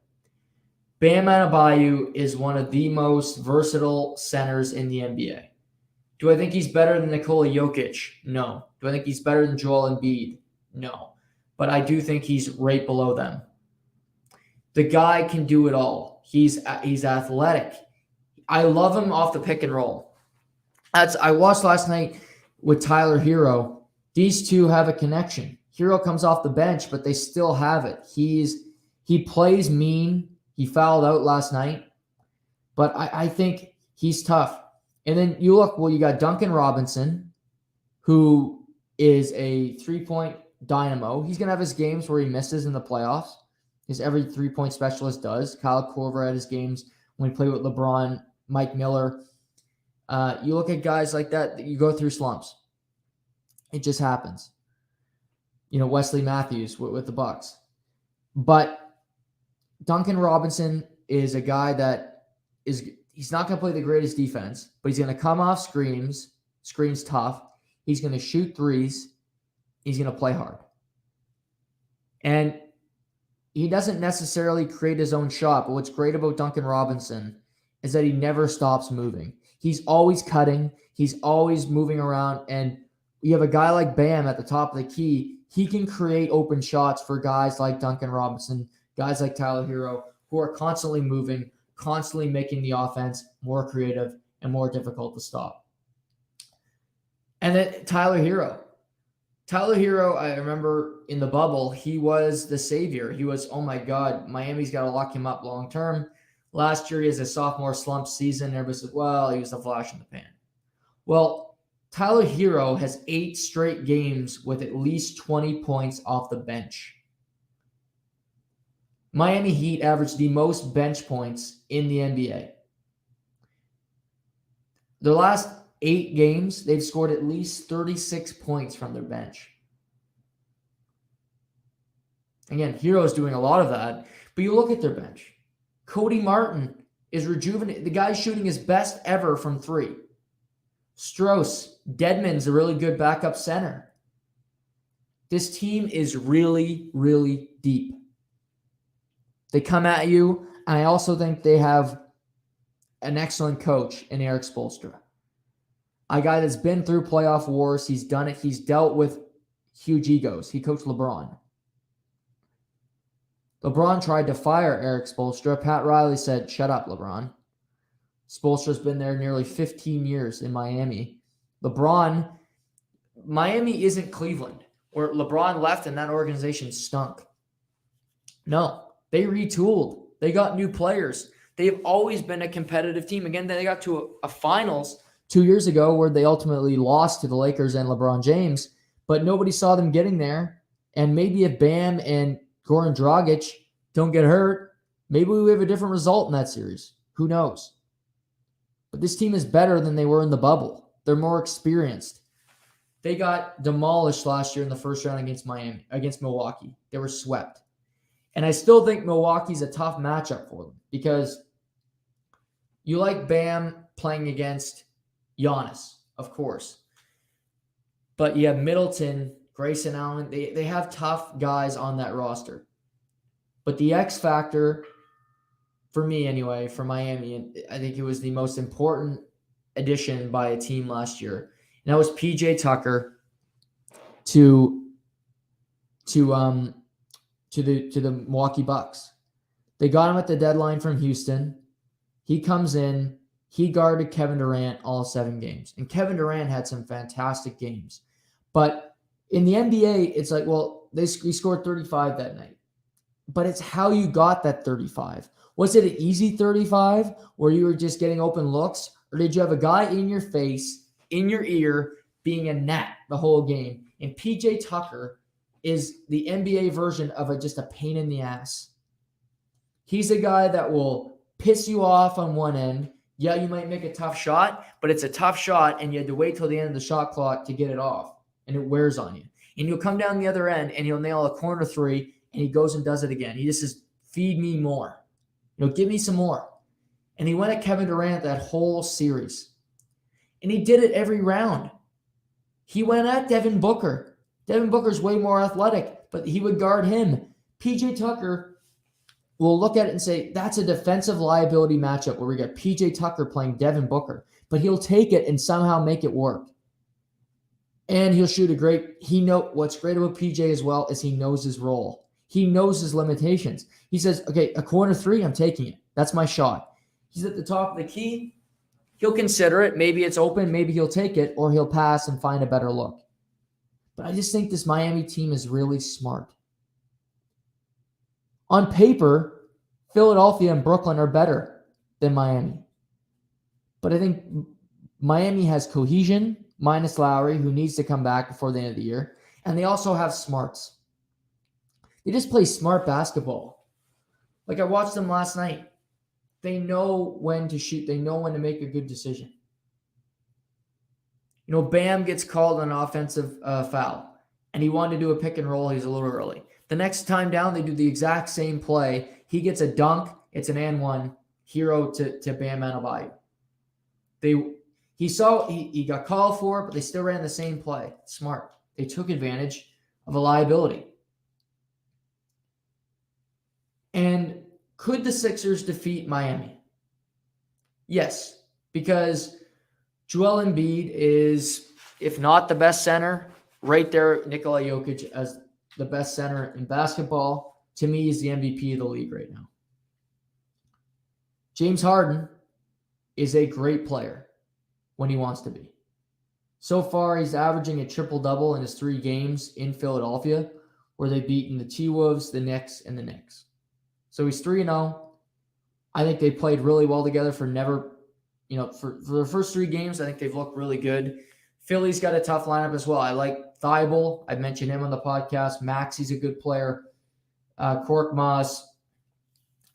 Bam Adebayo is one of the most versatile centers in the NBA. Do I think he's better than Nikola Jokic? No. Do I think he's better than Joel Embiid? No. But I do think he's right below them. The guy can do it all. He's athletic. I love him off the pick and roll. I watched last night with Tyler Hero. These two have a connection. Hero comes off the bench, but they still have it. He plays mean. He fouled out last night, but I think he's tough. And then you got Duncan Robinson, who is a three-point dynamo. He's going to have his games where he misses in the playoffs, as every three-point specialist does. Kyle Korver had his games when he played with LeBron, Mike Miller. You look at guys like that, you go through slumps. It just happens. Wesley Matthews with the Bucks. But Duncan Robinson is a guy that he's not going to play the greatest defense, but he's going to come off screens tough. He's going to shoot threes. He's going to play hard. And he doesn't necessarily create his own shot, but what's great about Duncan Robinson is that he never stops moving. He's always cutting. He's always moving around. And you have a guy like Bam at the top of the key. He can create open shots for guys like Duncan Robinson, guys like Tyler Hero, who are constantly moving, constantly making the offense more creative and more difficult to stop. And then Tyler Hero. Tyler Hero, I remember in the bubble, he was the savior. He was, oh my God, Miami's got to lock him up long term. Last year, he has a sophomore slump season. Everybody said, well, he was a flash in the pan. Well, Tyler Hero has 8 straight games with at least 20 points off the bench. Miami Heat averaged the most bench points in the NBA. Their last 8 games, they've scored at least 36 points from their bench. Again, Hero's doing a lot of that, but you look at their bench. Cody Martin is rejuvenated. The guy's shooting his best ever from 3. Strauss, Dedmon's a really good backup center. This team is really, really deep. They come at you, and I also think they have an excellent coach in Erik Spoelstra. A guy that's been through playoff wars. He's done it. He's dealt with huge egos. He coached LeBron. LeBron tried to fire Erik Spoelstra. Pat Riley said, shut up, LeBron. Spoelstra's been there nearly 15 years in Miami. Miami isn't Cleveland, where LeBron left and that organization stunk. No, they retooled. They got new players. They've always been a competitive team. Again, they got to a finals 2 years ago where they ultimately lost to the Lakers and LeBron James, but nobody saw them getting there. And maybe if Bam and Goran Dragic don't get hurt, maybe we have a different result in that series. Who knows? But this team is better than they were in the bubble. They're more experienced. They got demolished last year in the first round against Milwaukee. They were swept. And I still think Milwaukee's a tough matchup for them because you like Bam playing against Giannis, of course. But you have Middleton, Grayson Allen. They have tough guys on that roster. But the X factor, for me anyway, for Miami, and I think it was the most important addition by a team last year. And that was PJ Tucker to the Milwaukee Bucks. They got him at the deadline from Houston. He comes in. He guarded Kevin Durant all 7 games. And Kevin Durant had some fantastic games. But in the NBA, it's like, well, he scored 35 that night. But it's how you got that 35. Was it an easy 35 where you were just getting open looks? Or did you have a guy in your face, in your ear, being a gnat the whole game? And PJ Tucker is the NBA version of just a pain in the ass. He's a guy that will piss you off on one end. Yeah, you might make a tough shot, but it's a tough shot, and you had to wait till the end of the shot clock to get it off, and it wears on you. And you'll come down the other end, and he'll nail a corner 3, and he goes and does it again. He just says, feed me more. Give me some more. And he went at Kevin Durant that whole series. And he did it every round. He went at Devin Booker. Devin Booker's way more athletic, but he would guard him. PJ Tucker will look at it and say, that's a defensive liability matchup where we got PJ Tucker playing Devin Booker. But he'll take it and somehow make it work. And he'll shoot what's great about PJ as well is he knows his role. He knows his limitations. He says, okay, a corner 3, I'm taking it. That's my shot. He's at the top of the key. He'll consider it. Maybe it's open. Maybe he'll take it, or he'll pass and find a better look. But I just think this Miami team is really smart. On paper, Philadelphia and Brooklyn are better than Miami. But I think Miami has cohesion, minus Lowry, who needs to come back before the end of the year. And they also have smarts. They just play smart basketball. Like I watched them last night. They know when to shoot. They know when to make a good decision. Bam gets called an offensive foul, and he wanted to do a pick and roll. He's a little early. The next time down, they do the exact same play. He gets a dunk. It's an and one. Hero to Bam Adebayo. He got called for it, but they still ran the same play. Smart. They took advantage of a liability. And could the Sixers defeat Miami? Yes, because Joel Embiid is, if not the best center, right there, Nikola Jokic as the best center in basketball. To me, is the MVP of the league right now. James Harden is a great player when he wants to be. So far, he's averaging a triple-double in his 3 games in Philadelphia, where they've beaten the T-Wolves, the Knicks, and the Knicks. So he's 3-0. I think they played really well together for the first 3 games. I think they've looked really good. Philly's got a tough lineup as well. I like Thibault. I've mentioned him on the podcast. Maxi's a good player. Korkmaz.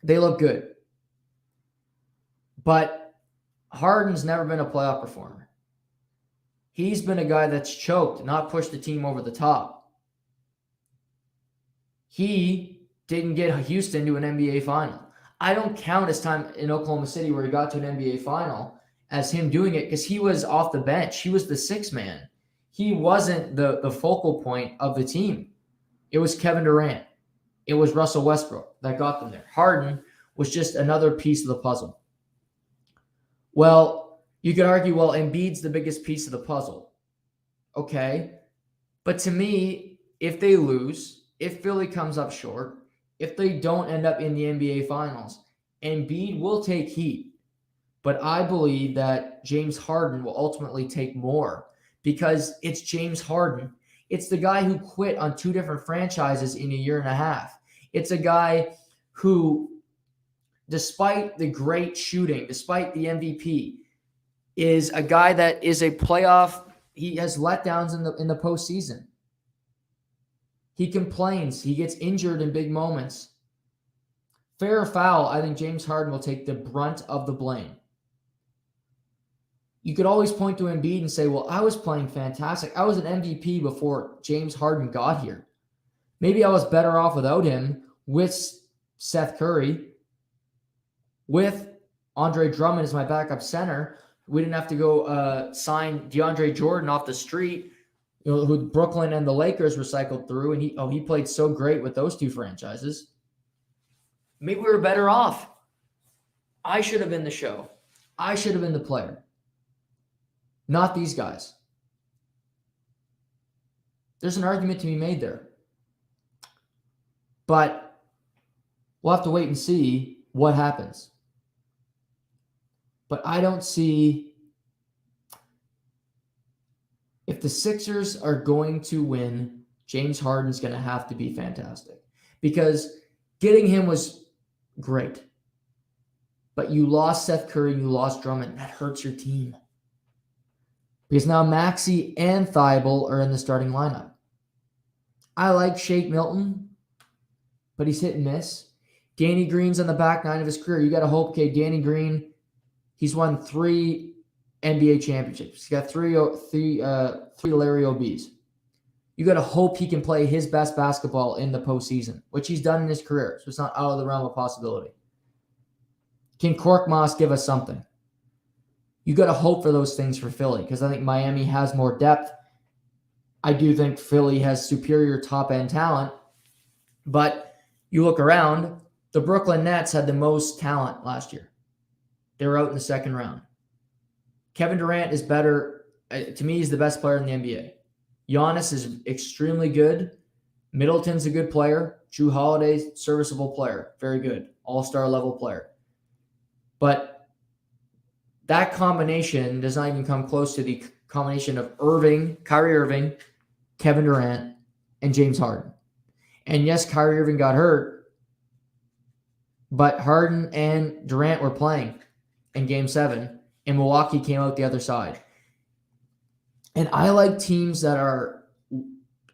They look good. But Harden's never been a playoff performer. He's been a guy that's choked, not pushed the team over the top. He didn't get Houston to an NBA final. I don't count his time in Oklahoma City where he got to an NBA final as him doing it because he was off the bench. He was the 6th man. He wasn't the focal point of the team. It was Kevin Durant. It was Russell Westbrook that got them there. Harden was just another piece of the puzzle. Well, you could argue, Embiid's the biggest piece of the puzzle. Okay. But to me, if they lose, if Philly comes up short, if they don't end up in the NBA Finals, Embiid will take heat. But I believe that James Harden will ultimately take more because it's James Harden. It's the guy who quit on 2 different franchises in a year and a half. It's a guy who, despite the great shooting, despite the MVP, is a guy that is a playoff. He has letdowns in the postseason. He complains. He gets injured in big moments. Fair or foul, I think James Harden will take the brunt of the blame. You could always point to Embiid and say, well, I was playing fantastic. I was an MVP before James Harden got here. Maybe I was better off without him, with Seth Curry, with Andre Drummond as my backup center. We didn't have to go sign DeAndre Jordan off the street, who Brooklyn and the Lakers recycled through, and he played so great with those two franchises. Maybe we were better off. I should have been the show. I should have been the player. Not these guys. There's an argument to be made there. But we'll have to wait and see what happens. But I don't see, if the Sixers are going to win, James Harden's going to have to be fantastic. Because getting him was great. But you lost Seth Curry and you lost Drummond. That hurts your team. Because now Maxey and Thibault are in the starting lineup. I like Shake Milton, but he's hit and miss. Danny Green's on the back nine of his career. You got to hope, okay, Danny Green, he's won 3 NBA championships. He's got three Larry OBs. You got to hope he can play his best basketball in the postseason, which he's done in his career. So it's not out of the realm of possibility. Can Korkmaz give us something? You got to hope for those things for Philly, because I think Miami has more depth. I do think Philly has superior top-end talent. But you look around, the Brooklyn Nets had the most talent last year. They were out in the second round. Kevin Durant is better. To me, he's the best player in the NBA. Giannis is extremely good. Middleton's a good player. Jrue Holiday's serviceable player. Very good. All-star level player. But that combination does not even come close to the combination of Kyrie Irving, Kevin Durant, and James Harden. And yes, Kyrie Irving got hurt, but Harden and Durant were playing in Game 7, and Milwaukee came out the other side. And I like teams that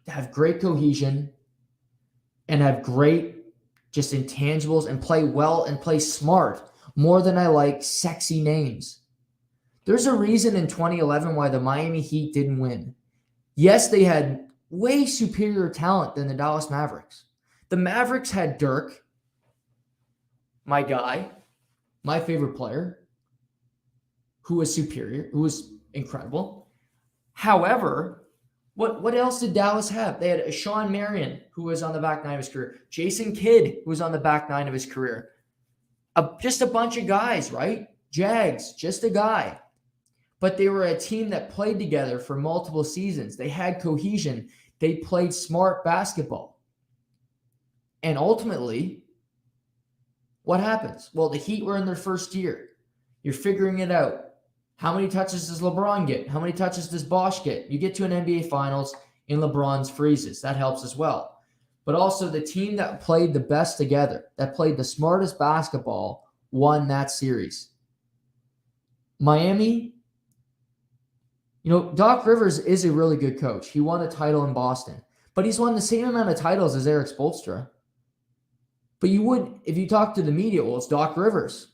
have great cohesion and have great just intangibles and play well and play smart more than I like sexy names. There's a reason in 2011 why the Miami Heat didn't win. Yes, they had way superior talent than the Dallas Mavericks. The Mavericks had Dirk, my guy, my favorite player, who was superior, who was incredible. However, what else did Dallas have? They had Sean Marion, who was on the back nine of his career. Jason Kidd, who was on the back nine of his career. Just a bunch of guys, right? Jags, just a guy. But they were a team that played together for multiple seasons. They had cohesion. They played smart basketball. And ultimately, what happens? Well, the Heat were in their first year. You're figuring it out. How many touches does LeBron get? How many touches does Bosch get? You get to an NBA Finals and LeBron's freezes. That helps as well. But also the team that played the best together, that played the smartest basketball, won that series. Miami, Doc Rivers is a really good coach. He won a title in Boston, but he's won the same amount of titles as Eric Spoelstra. But if you talk to the media, well, it's Doc Rivers.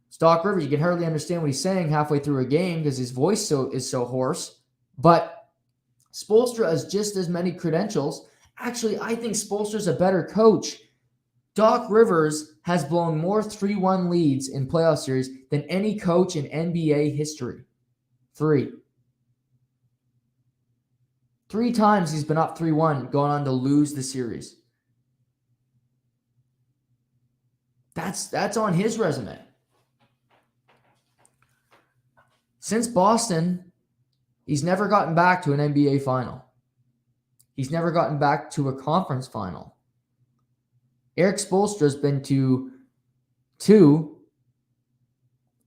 It's Doc Rivers. You can hardly understand what he's saying halfway through a game because his voice is so hoarse. But Spoelstra has just as many credentials. Actually, I think Spoelstra's a better coach. Doc Rivers has blown more 3-1 leads in playoff series than any coach in NBA history. 3 times he's been up 3-1, going on to lose the series. That's on his resume. Since Boston, he's never gotten back to an NBA final. He's never gotten back to a conference final. Eric Spoelstra's been to 2.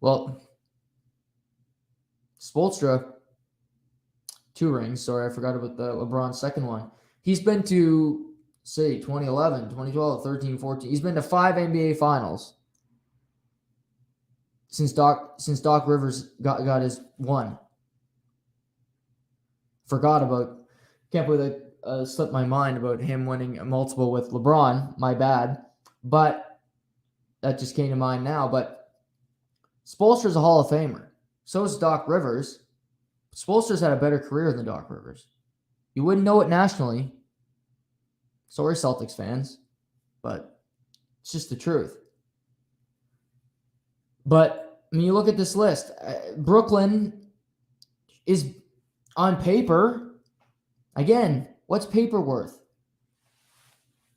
Well, Spoelstra, 2 rings. Sorry, I forgot about the LeBron's second one. He's been to see, 2011, 2012, 13, 14. He's been to 5 NBA finals since Doc Rivers got his one. Forgot about, can't believe that slipped my mind about him winning a multiple with LeBron. My bad. But that just came to mind now. But Spoelstra's a Hall of Famer. So is Doc Rivers. Spoelstra's had a better career than Doc Rivers. You wouldn't know it nationally. Sorry, Celtics fans. But it's just the truth. But when you look at this list, Brooklyn is on paper, again, what's paper worth?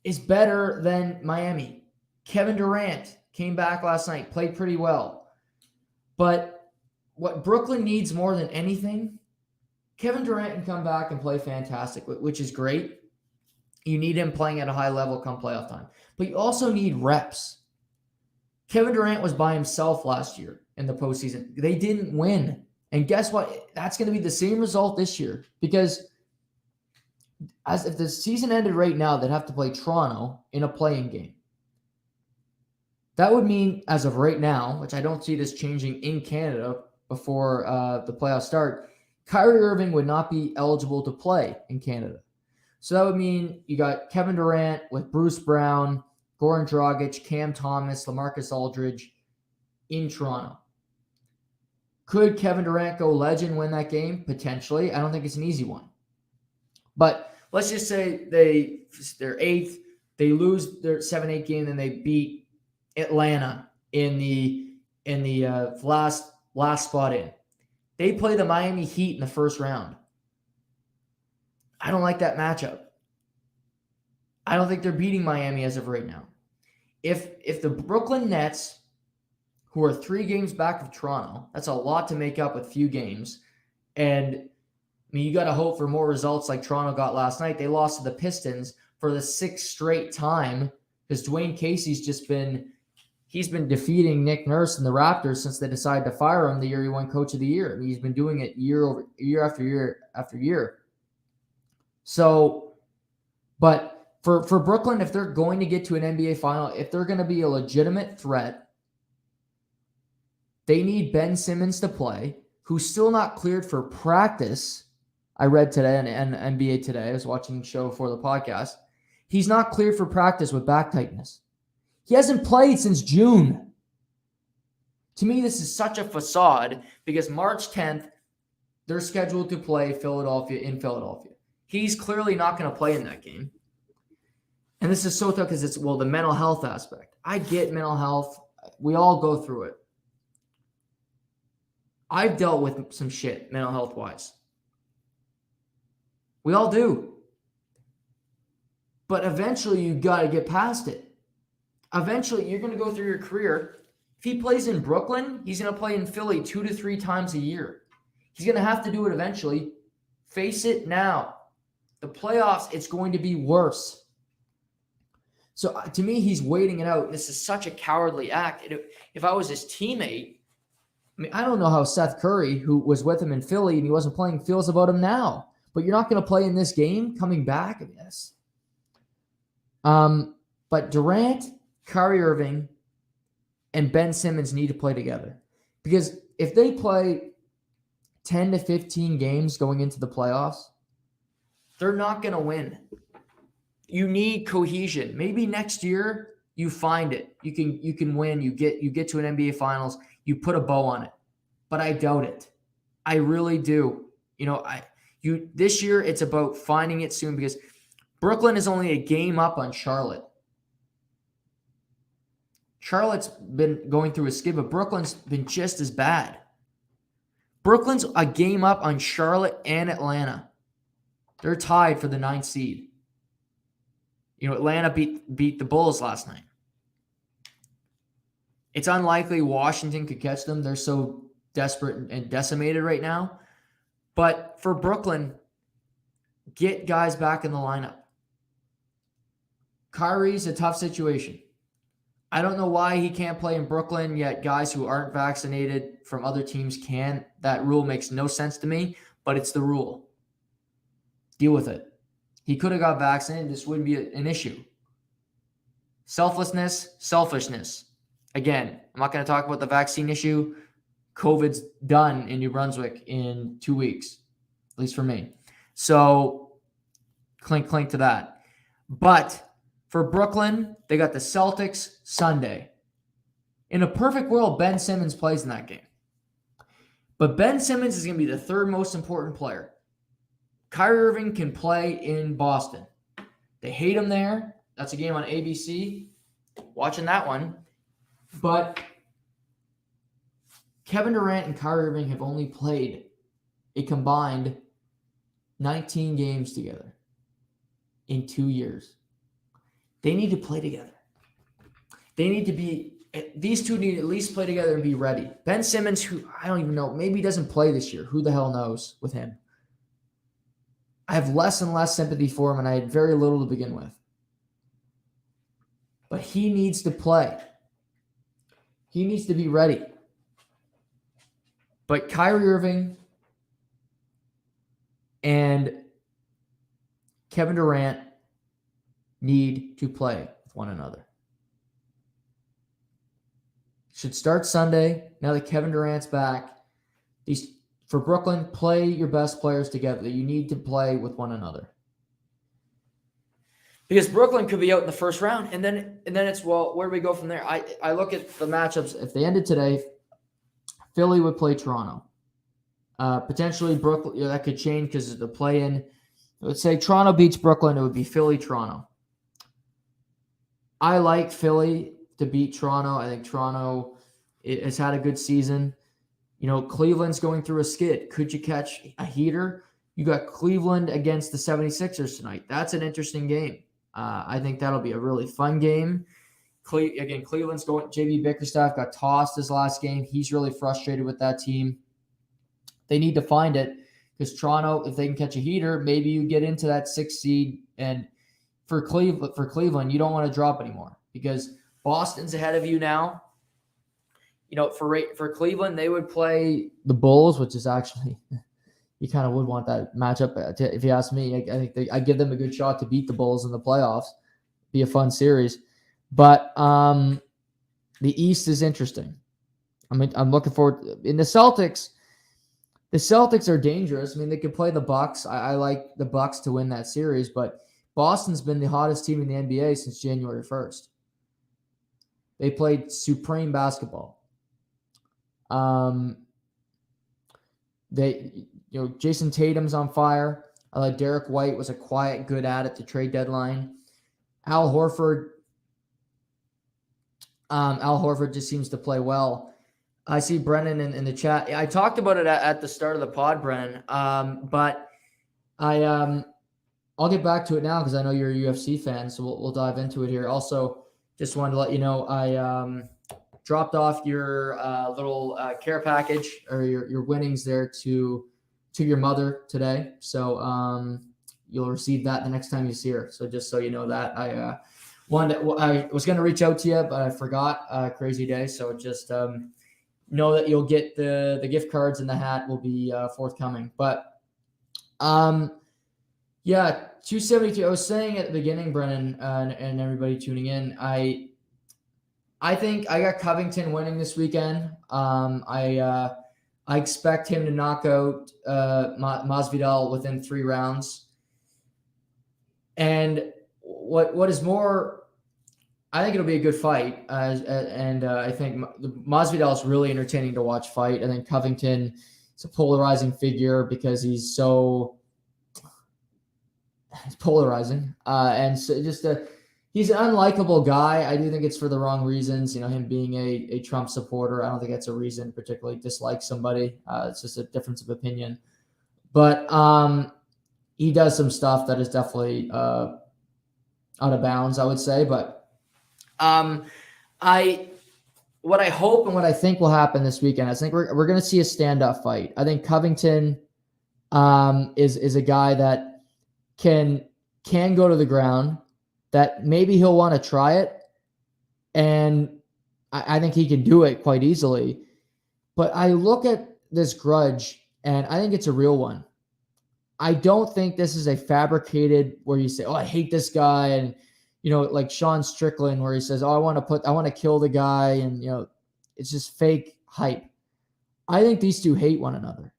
Is better than Miami. Kevin Durant came back last night, played pretty well. But what Brooklyn needs more than anything, Kevin Durant can come back and play fantastic, which is great. You need him playing at a high level come playoff time. But you also need reps. Kevin Durant was by himself last year in the postseason. They didn't win. And guess what? That's going to be the same result this year. Because as if the season ended right now, they'd have to play Toronto in a play-in game. That would mean, as of right now, which I don't see this changing in Canada before the playoffs start, Kyrie Irving would not be eligible to play in Canada. So that would mean you got Kevin Durant with Bruce Brown, Goran Dragic, Cam Thomas, LaMarcus Aldridge in Toronto. Could Kevin Durant go legend, win that game? Potentially. I don't think it's an easy one. But let's just say they're eighth, they lose their 7-8 game, then they beat Atlanta in the last spot in. They play the Miami Heat in the first round. I don't like that matchup. I don't think they're beating Miami as of right now. If the Brooklyn Nets, who are 3 games back of Toronto, that's a lot to make up with few games. And I mean, you got to hope for more results like Toronto got last night. They lost to the Pistons for the 6th straight time because Dwayne Casey's he's been defeating Nick Nurse and the Raptors since they decided to fire him the year he won Coach of the Year. I mean, he's been doing it year after year after year. So, but for Brooklyn, if they're going to get to an NBA final, if they're going to be a legitimate threat, they need Ben Simmons to play, who's still not cleared for practice. I read today on NBA Today. I was watching the show before the podcast. He's not cleared for practice with back tightness. He hasn't played since June. To me, this is such a facade because March 10th, they're scheduled to play Philadelphia in Philadelphia. He's clearly not going to play in that game. And this is so tough because it's, the mental health aspect. I get mental health. We all go through it. I've dealt with some shit mental health wise. We all do. But eventually you got to get past it. Eventually you're going to go through your career. If he plays in Brooklyn, he's going to play in Philly 2 to 3 times a year. He's going to have to do it eventually. Face it now. The playoffs, it's going to be worse. So to me, he's waiting it out. This is such a cowardly act. If I was his teammate, I mean, I don't know how Seth Curry, who was with him in Philly and he wasn't playing, feels about him now. But you're not going to play in this game coming back? I mean, yes. But Durant, Kyrie Irving, and Ben Simmons need to play together. Because if they play 10 to 15 games going into the playoffs, they're not going to win. You need cohesion. Maybe next year you find it. You can win. You get to an NBA Finals. You put a bow on it. But I doubt it. I really do. This year it's about finding it soon because Brooklyn is only a game up on Charlotte. Charlotte's been going through a skid, but Brooklyn's been just as bad. Brooklyn's a game up on Charlotte and Atlanta. They're tied for the 9th seed. Atlanta beat the Bulls last night. It's unlikely Washington could catch them. They're so desperate and decimated right now. But for Brooklyn, get guys back in the lineup. Kyrie's a tough situation. I don't know why he can't play in Brooklyn, yet guys who aren't vaccinated from other teams can. That rule makes no sense to me, but it's the rule. Deal with it. He could have got vaccinated. This wouldn't be an issue. Selfishness. Again, I'm not going to talk about the vaccine issue. COVID's done in New Brunswick in 2 weeks, at least for me. So clink to that. But for Brooklyn, they got the Celtics Sunday. In a perfect world, Ben Simmons plays in that game. But Ben Simmons is going to be the third most important player. Kyrie Irving can play in Boston. They hate him there. That's a game on ABC. Watching that one. But Kevin Durant and Kyrie Irving have only played a combined 19 games together in 2 years. They need to play together. These two need to at least play together and be ready. Ben Simmons, who I don't even know, maybe he doesn't play this year. Who the hell knows with him? I have less and less sympathy for him, and I had very little to begin with. But he needs to play. He needs to be ready. But Kyrie Irving and Kevin Durant need to play with one another. Should start Sunday. Now that Kevin Durant's back, for Brooklyn, play your best players together. You need to play with one another. Because Brooklyn could be out in the first round, and then it's, well, where do we go from there? I look at the matchups. If they ended today, Philly would play Toronto. Potentially Brooklyn, that could change because of the play-in. Let's say Toronto beats Brooklyn, it would be Philly-Toronto. I like Philly to beat Toronto. I think Toronto has had a good season. Cleveland's going through a skid. Could you catch a heater? You got Cleveland against the 76ers tonight. That's an interesting game. I think that'll be a really fun game. Cleveland's going. JB Bickerstaff got tossed his last game. He's really frustrated with that team. They need to find it because Toronto, if they can catch a heater, maybe you get into that 6th seed. And for Cleveland, you don't want to drop anymore because Boston's ahead of you now. For Cleveland, they would play the Bulls, which is actually you kind of would want that matchup. If you ask me, I think I give them a good shot to beat the Bulls in the playoffs. Be a fun series, but the East is interesting. I'm looking forward. In the Celtics are dangerous. They could play the Bucks. I like the Bucks to win that series, but Boston's been the hottest team in the NBA since January 1st. They played supreme basketball. Jason Tatum's on fire. I like Derek White was a quiet, good at it to trade deadline. Al Horford just seems to play well. I see Brennan in the chat. I talked about it at the start of the pod, Brennan. But I'll get back to it now because I know you're a UFC fan, so we'll dive into it here. Also, just wanted to let you know I dropped off your little care package or your winnings there to your mother today. So you'll receive that the next time you see her. So just so you know that I was going to reach out to you, but I forgot. Crazy day. So just know that you'll get the gift cards and the hat will be forthcoming. But yeah, 272. I was saying at the beginning, Brennan, and everybody tuning in, I think I got Covington winning this weekend. I expect him to knock out Masvidal within 3 rounds. And what is more, I think it'll be a good fight. And I think Masvidal is really entertaining to watch fight. I think Covington is a polarizing figure because he's polarizing. And so he's an unlikable guy. I do think it's for the wrong reasons. Him being a Trump supporter, I don't think that's a reason to particularly dislike somebody. It's just a difference of opinion. But he does some stuff that is definitely out of bounds, I would say. But what I hope and what I think will happen this weekend, I think we're going to see a standout fight. I think Covington is a guy that can go to the ground, that maybe he'll want to try it. And I think he can do it quite easily. But I look at this grudge, and I think it's a real one. I don't think this is a fabricated where you say, oh, I hate this guy. And, like Sean Strickland, where he says, oh, I want to kill the guy. And, it's just fake hype. I think these two hate one another.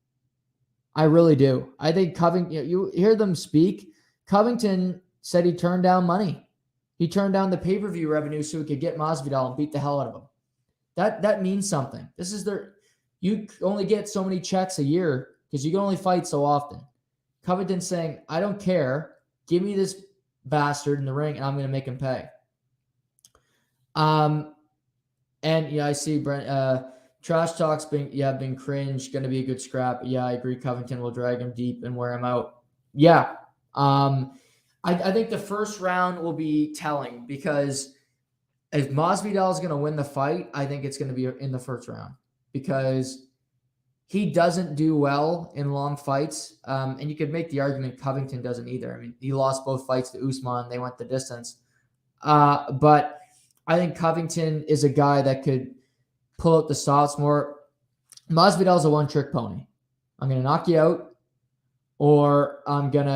I really do. I think Covington, you hear them speak. Covington said he turned down money. He turned down the pay-per-view revenue so he could get Masvidal and beat the hell out of him. That means something. You only get so many checks a year because you can only fight so often. Covington saying, I don't care. Give me this bastard in the ring and I'm going to make him pay. And I see Brent, trash talk's been cringe, going to be a good scrap. Yeah, I agree. Covington will drag him deep and wear him out. Yeah. I think the first round will be telling because if Masvidal is going to win the fight, I think it's going to be in the first round because he doesn't do well in long fights. And you could make the argument Covington doesn't either. I mean, he lost both fights to Usman. They went the distance. But I think Covington is a guy that could pull out the stops more. Masvidal's a one-trick pony. I'm going to knock you out or you're going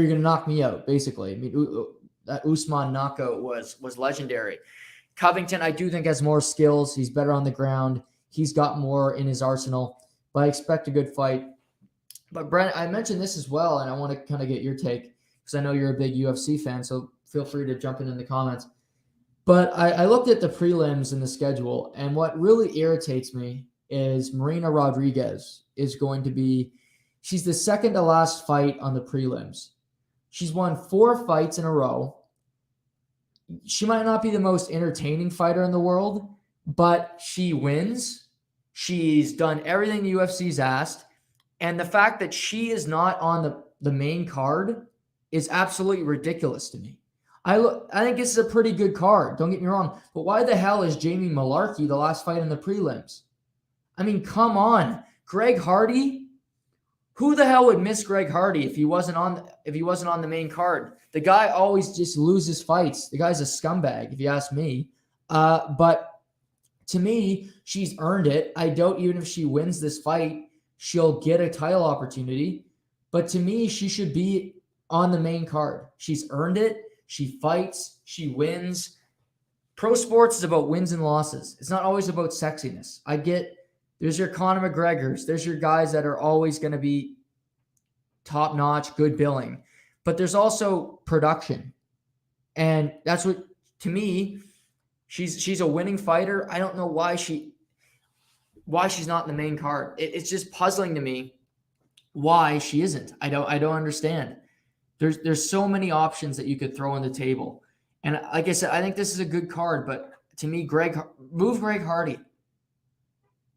to knock me out, basically. I mean, that Usman knockout was legendary. Covington, I do think, has more skills. He's better on the ground. He's got more in his arsenal, but I expect a good fight. But Brent, I mentioned this as well, and I want to kind of get your take because I know you're a big UFC fan, so feel free to jump in the comments. But I looked at the prelims in the schedule, and what really irritates me is Marina Rodriguez is going to be – she's the second to last fight on the prelims. She's won 4 fights in a row. She might not be the most entertaining fighter in the world, but she wins. She's done everything the UFC's asked. And the fact that she is not on the main card is absolutely ridiculous to me. I think this is a pretty good card. Don't get me wrong. But why the hell is Jamie Malarkey the last fight in the prelims? I mean, come on. Greg Hardy? Who the hell would miss Greg Hardy if he wasn't on the main card? The guy always just loses fights. The guy's a scumbag, if you ask me. But to me, she's earned it. I doubt even if she wins this fight, she'll get a title opportunity. But to me, she should be on the main card. She's earned it. She fights. She wins. Pro sports is about wins and losses. It's not always about sexiness. I get there's your Conor McGregors. There's your guys that are always going to be top-notch, good billing. But there's also production. And that's what, to me, she's a winning fighter. I don't know why she's not in the main card. It's just puzzling to me why she isn't. I don't understand. There's so many options that you could throw on the table. And like I said, I think this is a good card, but to me, move Greg Hardy.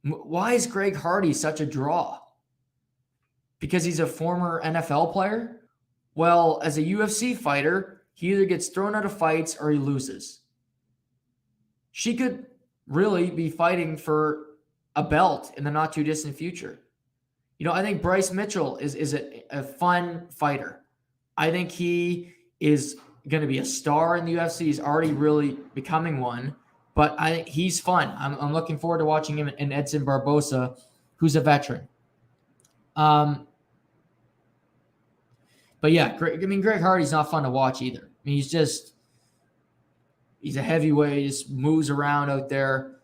Why is Greg Hardy such a draw? Because he's a former NFL player? Well, as a UFC fighter, he either gets thrown out of fights or he loses. She could really be fighting for a belt in the not too distant future. I think Bryce Mitchell is a fun fighter. I think he is going to be a star in the UFC. He's already really becoming one, but I think he's fun. I'm looking forward to watching him and Edson Barbosa, who's a veteran. But yeah, Greg Hardy's not fun to watch either. I mean, he's a heavyweight, he just moves around out there.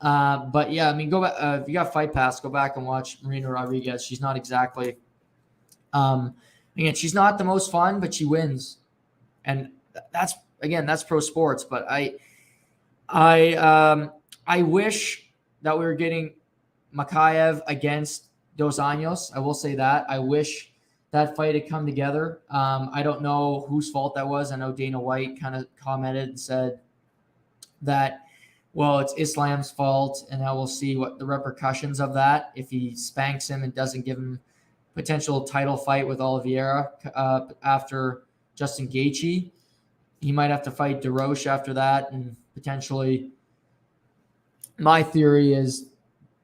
But yeah, I mean, go back if you got Fight Pass, go back and watch Marina Rodriguez. She's not exactly, again, she's not the most fun, but she wins, and that's pro sports. But I wish that we were getting Makayev against Dos Anjos. I will say that I wish that fight had come together. I don't know whose fault that was. I know Dana White kind of commented and said that, well, it's Islam's fault, and now we'll see what the repercussions of that if he spanks him and doesn't give him potential title fight with Oliveira after Justin Gaethje. He might have to fight DeRoche after that, and potentially my theory is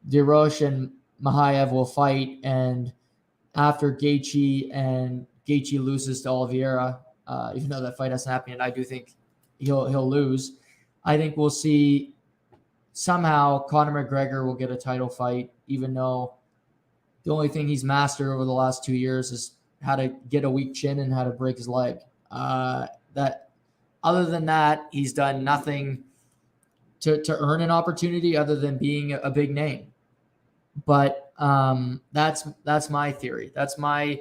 DeRoche and Makhachev will fight, and after Gaethje loses to Oliveira, even though that fight hasn't happened, and I do think he'll lose, I think we'll see somehow Conor McGregor will get a title fight, even though The only thing he's mastered over the last 2 years is how to get a weak chin and how to break his leg. That other than that, he's done nothing to earn an opportunity other than being a big name. But that's my theory. That's my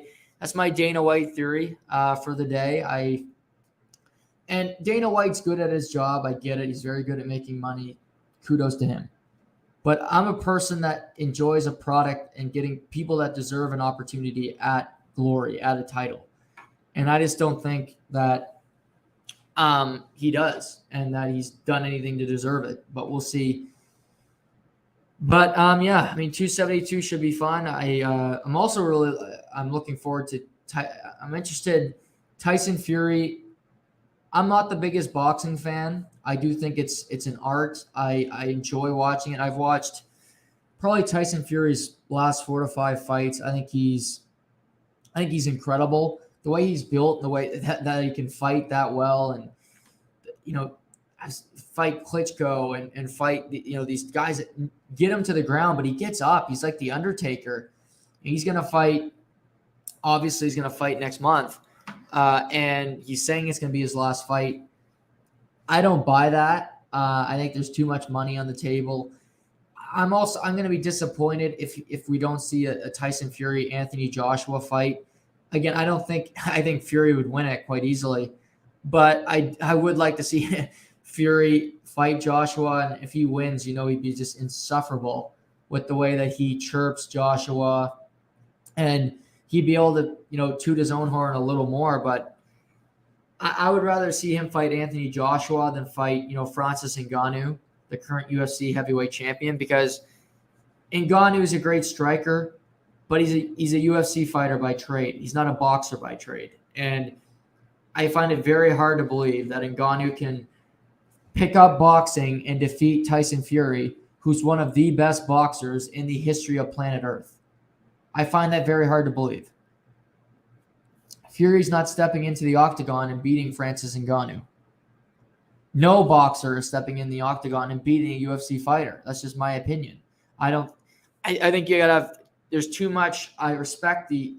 Dana White theory for the day. And Dana White's good at his job. I get it. He's very good at making money. Kudos to him. But I'm a person that enjoys a product and getting people that deserve an opportunity at glory, at a title. And I just don't think that he does and that he's done anything to deserve it. But we'll see. But yeah, I mean, 272 should be fun. I'm also I'm looking forward to. I'm interested. Tyson Fury. I'm not the biggest boxing fan. I do think it's an art. I enjoy watching it. I've watched probably Tyson Fury's last 4 to 5 fights. I think he's incredible. The way he's built, the way that he can fight that well, and fight Klitschko and fight these guys that get him to the ground, but he gets up. He's like the Undertaker. He's gonna fight. Obviously, he's gonna fight next month. And he's saying it's going to be his last fight. I don't buy that. I think there's too much money on the table. I'm going to be disappointed if we don't see a Tyson Fury Anthony Joshua fight. Again, I think Fury would win it quite easily, but I would like to see Fury fight Joshua, and if he wins, he'd be just insufferable with the way that he chirps Joshua, and he'd be able to, toot his own horn a little more. But I would rather see him fight Anthony Joshua than fight, Francis Ngannou, the current UFC heavyweight champion, because Ngannou is a great striker, but he's a UFC fighter by trade. He's not a boxer by trade. And I find it very hard to believe that Ngannou can pick up boxing and defeat Tyson Fury, who's one of the best boxers in the history of planet Earth. I find that very hard to believe. Fury's not stepping into the octagon and beating Francis Ngannou. No boxer is stepping in the octagon and beating a UFC fighter. That's just my opinion. I think you gotta have, there's too much. I respect the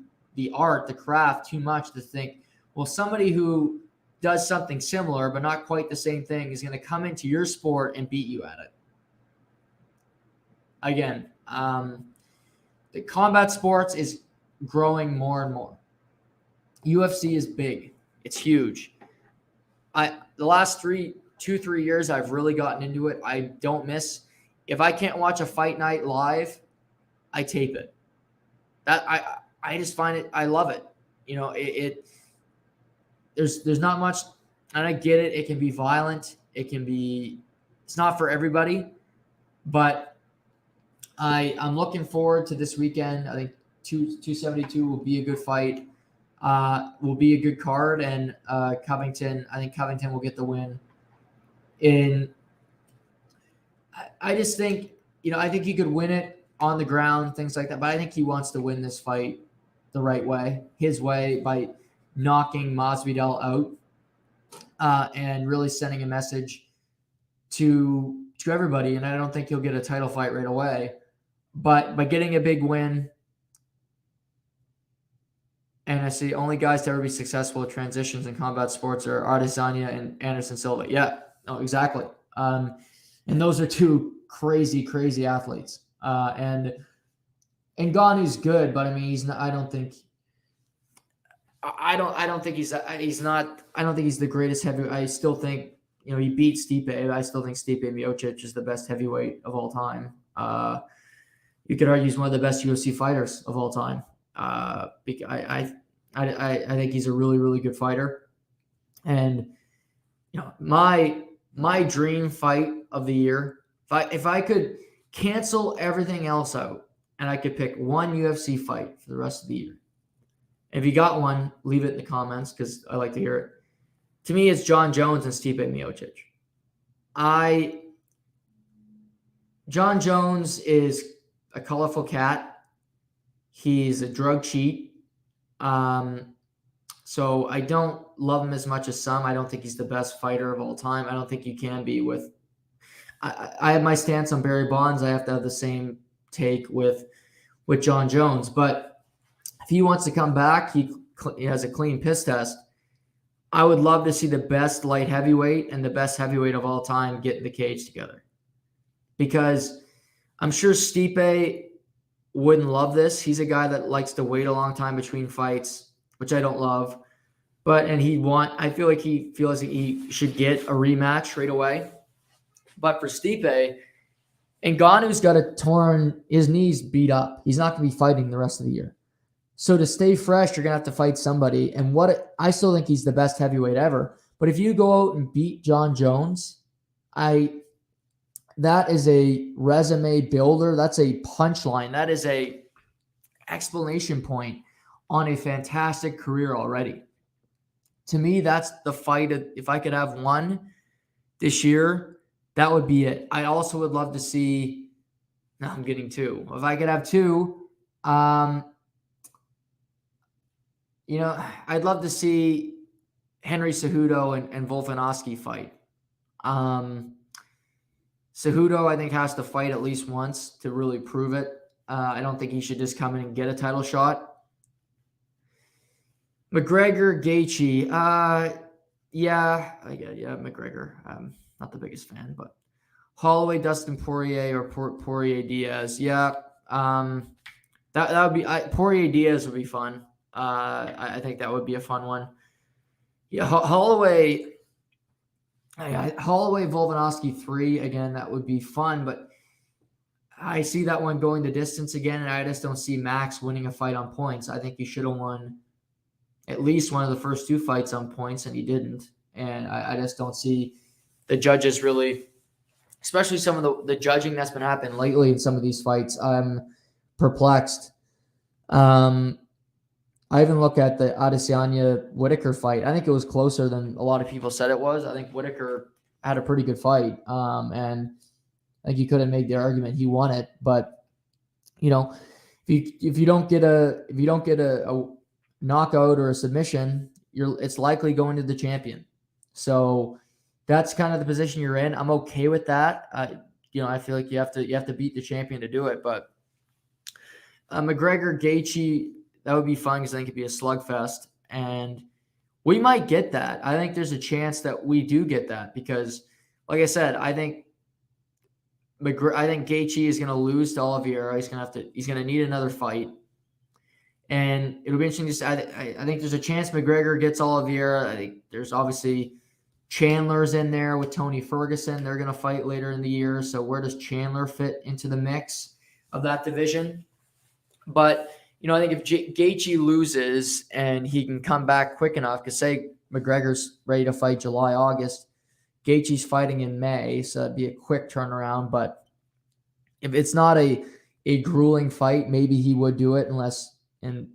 art, the craft too much to think, well, somebody who does something similar but not quite the same thing is going to come into your sport and beat you at it. Again, the combat sports is growing more and more. UFC is big. It's huge. The last 3 years, I've really gotten into it. I don't miss. If I can't watch a fight night live, I tape it. I just find it. I love it. There's not much, and I get it. It can be violent. It's not for everybody, but I'm looking forward to this weekend. I think 272 will be a good fight. Will be a good card, and Covington. I think Covington will get the win. I just think I think he could win it on the ground, things like that. But I think he wants to win this fight the right way, his way, by knocking Masvidal out and really sending a message to everybody. And I don't think he'll get a title fight right away, but by getting a big win. And I see only guys to ever be successful at transitions in combat sports are Adesanya and Anderson Silva. Yeah, no, exactly. And those are two crazy, crazy athletes. And Ngannou's good, but I mean, he's not. I don't think he's the greatest heavyweight. I still think he beat Stipe. I still think Stipe Miocic is the best heavyweight of all time. You could argue he's one of the best UFC fighters of all time. I think he's a really, really good fighter. And my dream fight of the year, if I could cancel everything else out and I could pick one UFC fight for the rest of the year. If you got one, leave it in the comments because I like to hear it. To me, it's John Jones and Stipe Miocic. John Jones is a colorful cat. He's a drug cheat. So I don't love him as much as some. I don't think he's the best fighter of all time. I don't think you can be with. I have my stance on Barry Bonds. I have to have the same take with with John Jones. But if he wants to come back, he has a clean piss test. I would love to see the best light heavyweight and the best heavyweight of all time get in the cage together. Because I'm sure Stipe wouldn't love this. He's a guy that likes to wait a long time between fights, which I don't love. I feel like he feels like he should get a rematch right away. But for Stipe, Ngannou's got his knees beat up. He's not going to be fighting the rest of the year. So to stay fresh, you're going to have to fight somebody. And I still think he's the best heavyweight ever. But if you go out and beat John Jones, that is a resume builder. That's a punchline. That is a explanation point on a fantastic career already. To me, that's the fight. If I could have one this year, that would be it. I also would love to see. No, I'm getting two. If I could have two, I'd love to see Henry Cejudo and Volkanovski fight. Cejudo, I think, has to fight at least once to really prove it. I don't think he should just come in and get a title shot. McGregor, Gaethje, McGregor. Not the biggest fan, but Holloway, Dustin Poirier, or Poirier Diaz. Yeah, that would be Poirier Diaz would be fun. I think that would be a fun one. Yeah, Holloway, Volkanovski 3 again. That would be fun, but I see that one going the distance again, and I just don't see Max winning a fight on points. I think he should have won at least one of the first two fights on points, and he didn't. And I just don't see the judges really, especially some of the judging that's been happening lately in some of these fights. I'm perplexed. I even look at the Adesanya-Whitaker fight. I think it was closer than a lot of people said it was. I think Whitaker had a pretty good fight, and I think you could have made the argument he won it. But if you don't get a knockout or a submission, it's likely going to the champion. So that's kind of the position you're in. I'm okay with that. I feel like you have to beat the champion to do it. But McGregor, Gaethje, that would be fun because I think it'd be a slugfest, and we might get that. I think there's a chance that we do get that because, like I said, I think Gaethje is going to lose to Oliveira. He's going to need another fight. And it'll be interesting to see. I think there's a chance McGregor gets Oliveira. I think there's obviously Chandler's in there with Tony Ferguson. They're going to fight later in the year. So where does Chandler fit into the mix of that division? But, I think if Gaethje loses and he can come back quick enough, because say McGregor's ready to fight July, August, Gaethje's fighting in May, so it'd be a quick turnaround. But if it's not a grueling fight, maybe he would do it and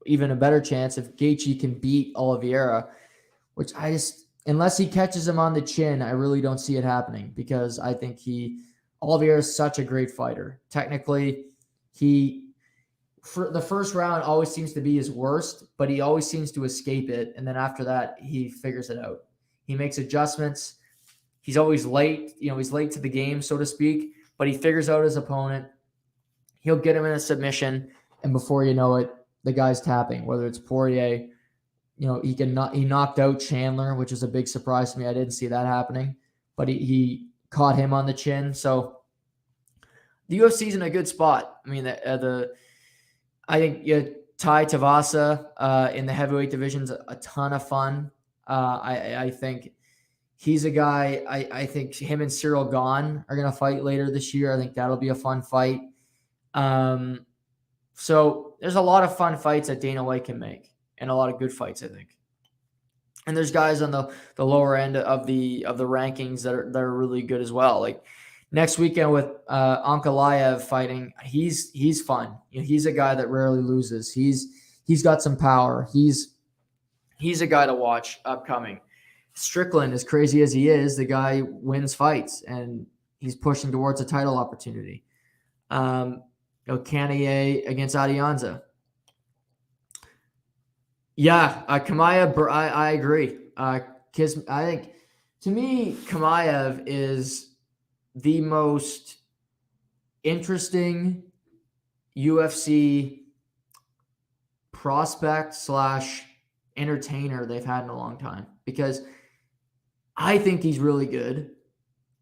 even a better chance if Gaethje can beat Oliveira, which unless he catches him on the chin, I really don't see it happening because I think Oliveira is such a great fighter. Technically, for the first round always seems to be his worst, but he always seems to escape it. And then after that, he figures it out. He makes adjustments. He's always late. He's late to the game, so to speak, but he figures out his opponent. He'll get him in a submission. And before you know it, the guy's tapping, whether it's Poirier, he knocked out Chandler, which is a big surprise to me. I didn't see that happening, but he caught him on the chin. So the UFC's in a good spot. I mean, I think Tai Tuivasa in the heavyweight division's a ton of fun. I think he's a guy. I think him and Cyril Gane are going to fight later this year. I think that'll be a fun fight. So there's a lot of fun fights that Dana White can make and a lot of good fights, I think. And there's guys on the lower end of the rankings that are really good as well. Like next weekend with Ankalaev fighting, he's fun. He's a guy that rarely loses. He's got some power. He's a guy to watch upcoming. Strickland, as crazy as he is, the guy wins fights and he's pushing towards a title opportunity. Cannonier against Adianza. Yeah, Chimaev, I agree. I think, to me, Chimaev is the most interesting UFC prospect / entertainer they've had in a long time, because I think he's really good.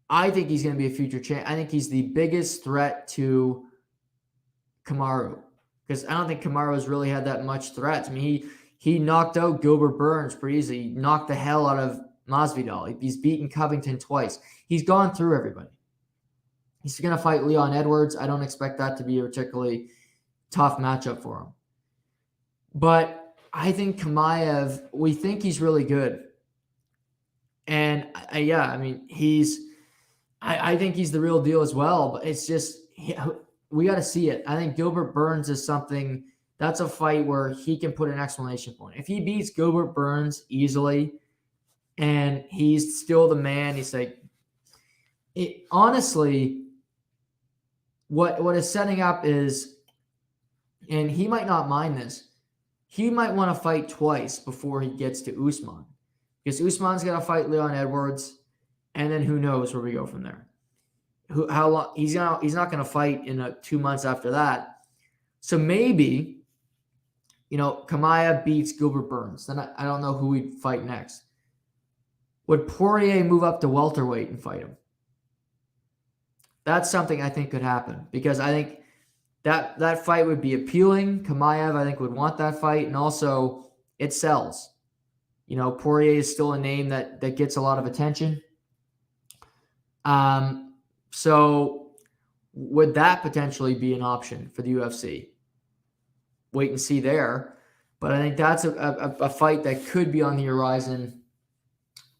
I think he's going to be a future champ. I think he's the biggest threat to Kamaru, because I don't think Kamaru has really had that much threats. I mean, he knocked out Gilbert Burns pretty easily. He knocked the hell out of Masvidal. He's beaten Covington twice. He's gone through everybody. He's going to fight Leon Edwards. I don't expect that to be a particularly tough matchup for him. But I think Chimaev, we think he's really good. And I mean, I think he's the real deal as well. But it's just, we got to see it. I think Gilbert Burns is something, that's a fight where he can put an exclamation point. If he beats Gilbert Burns easily and he's still the man, he's like, honestly, what is setting up is, and he might not mind this, he might want to fight twice before he gets to Usman, because Usman's got to fight Leon Edwards, and then who knows where we go from there. How long he's not going to fight in 2 months after that. So maybe, Chimaev beats Gilbert Burns. Then I don't know who we'd fight next. Would Poirier move up to welterweight and fight him? That's something I think could happen, because I think that fight would be appealing. Chimaev, I think, would want that fight, and also it sells. Poirier is still a name that gets a lot of attention. So would that potentially be an option for the UFC? Wait and see there. But I think that's a fight that could be on the horizon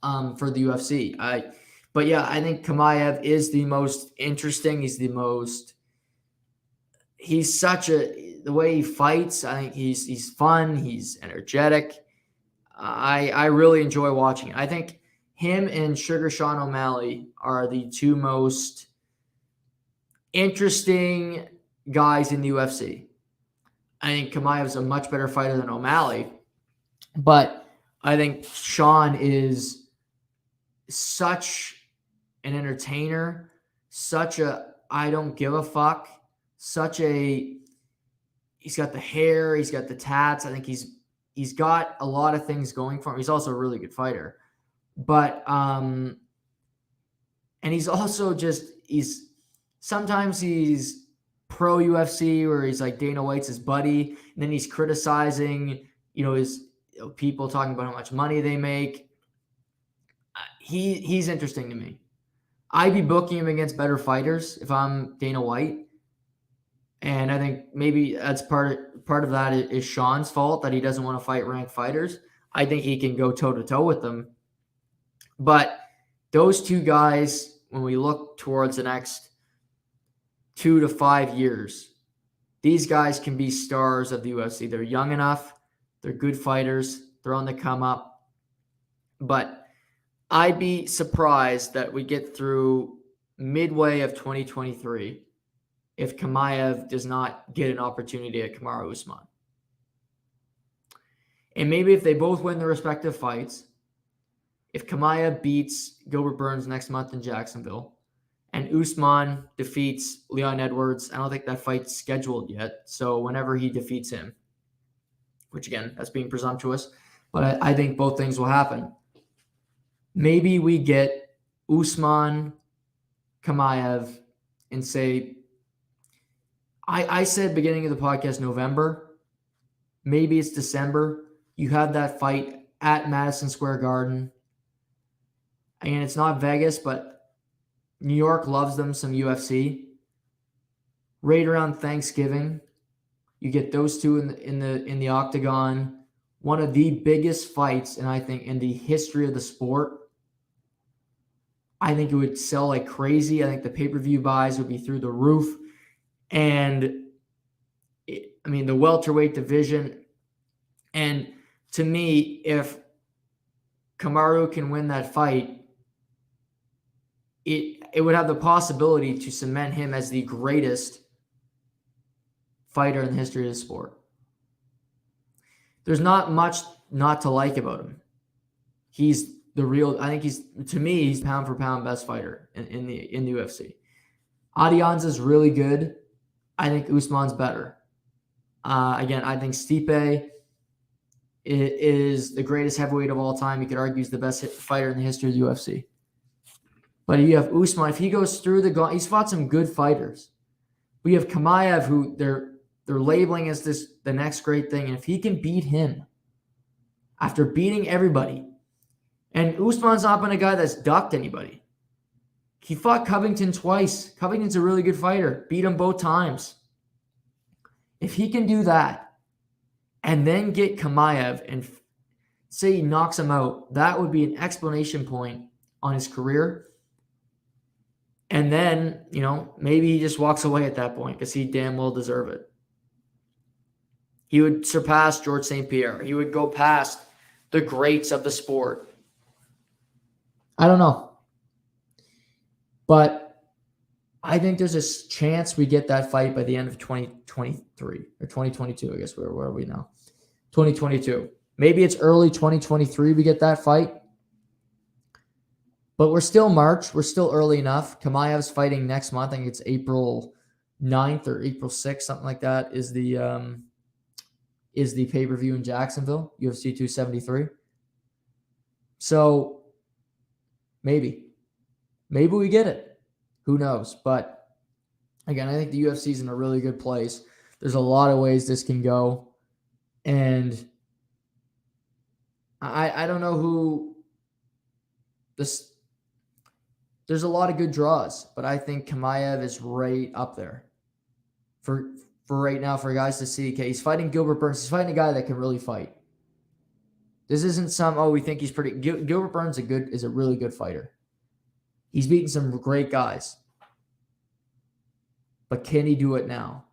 for the UFC. But yeah, I think Chimaev is the most interesting. He's such the way he fights, I think he's fun. He's energetic. I really enjoy watching it. I think him and Sugar Sean O'Malley are the two most interesting guys in the UFC. I think Chimaev's a much better fighter than O'Malley, but I think Sean is such an entertainer, such a I don't give a fuck, he's got the hair, he's got the tats. I think he's got a lot of things going for him. He's also a really good fighter. But and he's also sometimes he's pro UFC, where he's like Dana White's his buddy, and then he's criticizing, his people talking about how much money they make. He's interesting to me. I'd be booking him against better fighters if I'm Dana White. And I think maybe that's part of that is Sean's fault, that he doesn't want to fight ranked fighters. I think he can go toe-to-toe with them. But those two guys, when we look towards the next 2 to 5 years, these guys can be stars of the UFC. They're young enough. They're good fighters. They're on the come up. But I'd be surprised that we get through midway of 2023 if Chimaev does not get an opportunity at Kamaru Usman. And maybe if they both win their respective fights, if Chimaev beats Gilbert Burns next month in Jacksonville, and Usman defeats Leon Edwards, I don't think that fight's scheduled yet. So whenever he defeats him, which again, that's being presumptuous, but I think both things will happen. Maybe we get Usman, Chimaev, and say, I said beginning of the podcast, November. Maybe it's December. You have that fight at Madison Square Garden. Again, it's not Vegas, but New York loves them some UFC. Right around Thanksgiving, you get those two in the octagon. One of the biggest fights, and I think in the history of the sport. I think it would sell like crazy. I think the pay-per-view buys would be through the roof. And the welterweight division. And to me, if Kamaru can win that fight, it would have the possibility to cement him as the greatest fighter in the history of the sport. There's not much not to like about him. He's the real, I think he's pound for pound best fighter in the UFC. Adianza's really good. I think Usman's better. Again, I think Stipe is the greatest heavyweight of all time. You could argue he's the best fighter in the history of the UFC. But you have Usman. If he goes through he's fought some good fighters. We have Chimaev, who they're labeling as the next great thing. And if he can beat him after beating everybody, and Usman's not been a guy that's ducked anybody. He fought Covington twice. Covington's a really good fighter. Beat him both times. If he can do that and then get Chimaev and say he knocks him out, that would be an explanation point on his career. And then, maybe he just walks away at that point because he damn well deserve it. He would surpass George St. Pierre. He would go past the greats of the sport. I don't know. But I think there's a chance we get that fight by the end of 2023 or 2022. I guess where are we now? 2022. Maybe it's early 2023 we get that fight. But we're still March. We're still early enough. Chimaev's fighting next month. I think it's April 9th or April 6th, something like that, is the pay-per-view in Jacksonville, UFC 273. So maybe we get it. Who knows? But again, I think the UFC is in a really good place. There's a lot of ways this can go. And I don't know who this. There's a lot of good draws, but I think Chimaev is right up there for right now for guys to see. Okay, he's fighting Gilbert Burns. He's fighting a guy that can really fight. This isn't we think he's pretty. Gilbert Burns is a really good fighter. He's beaten some great guys. But can he do it now?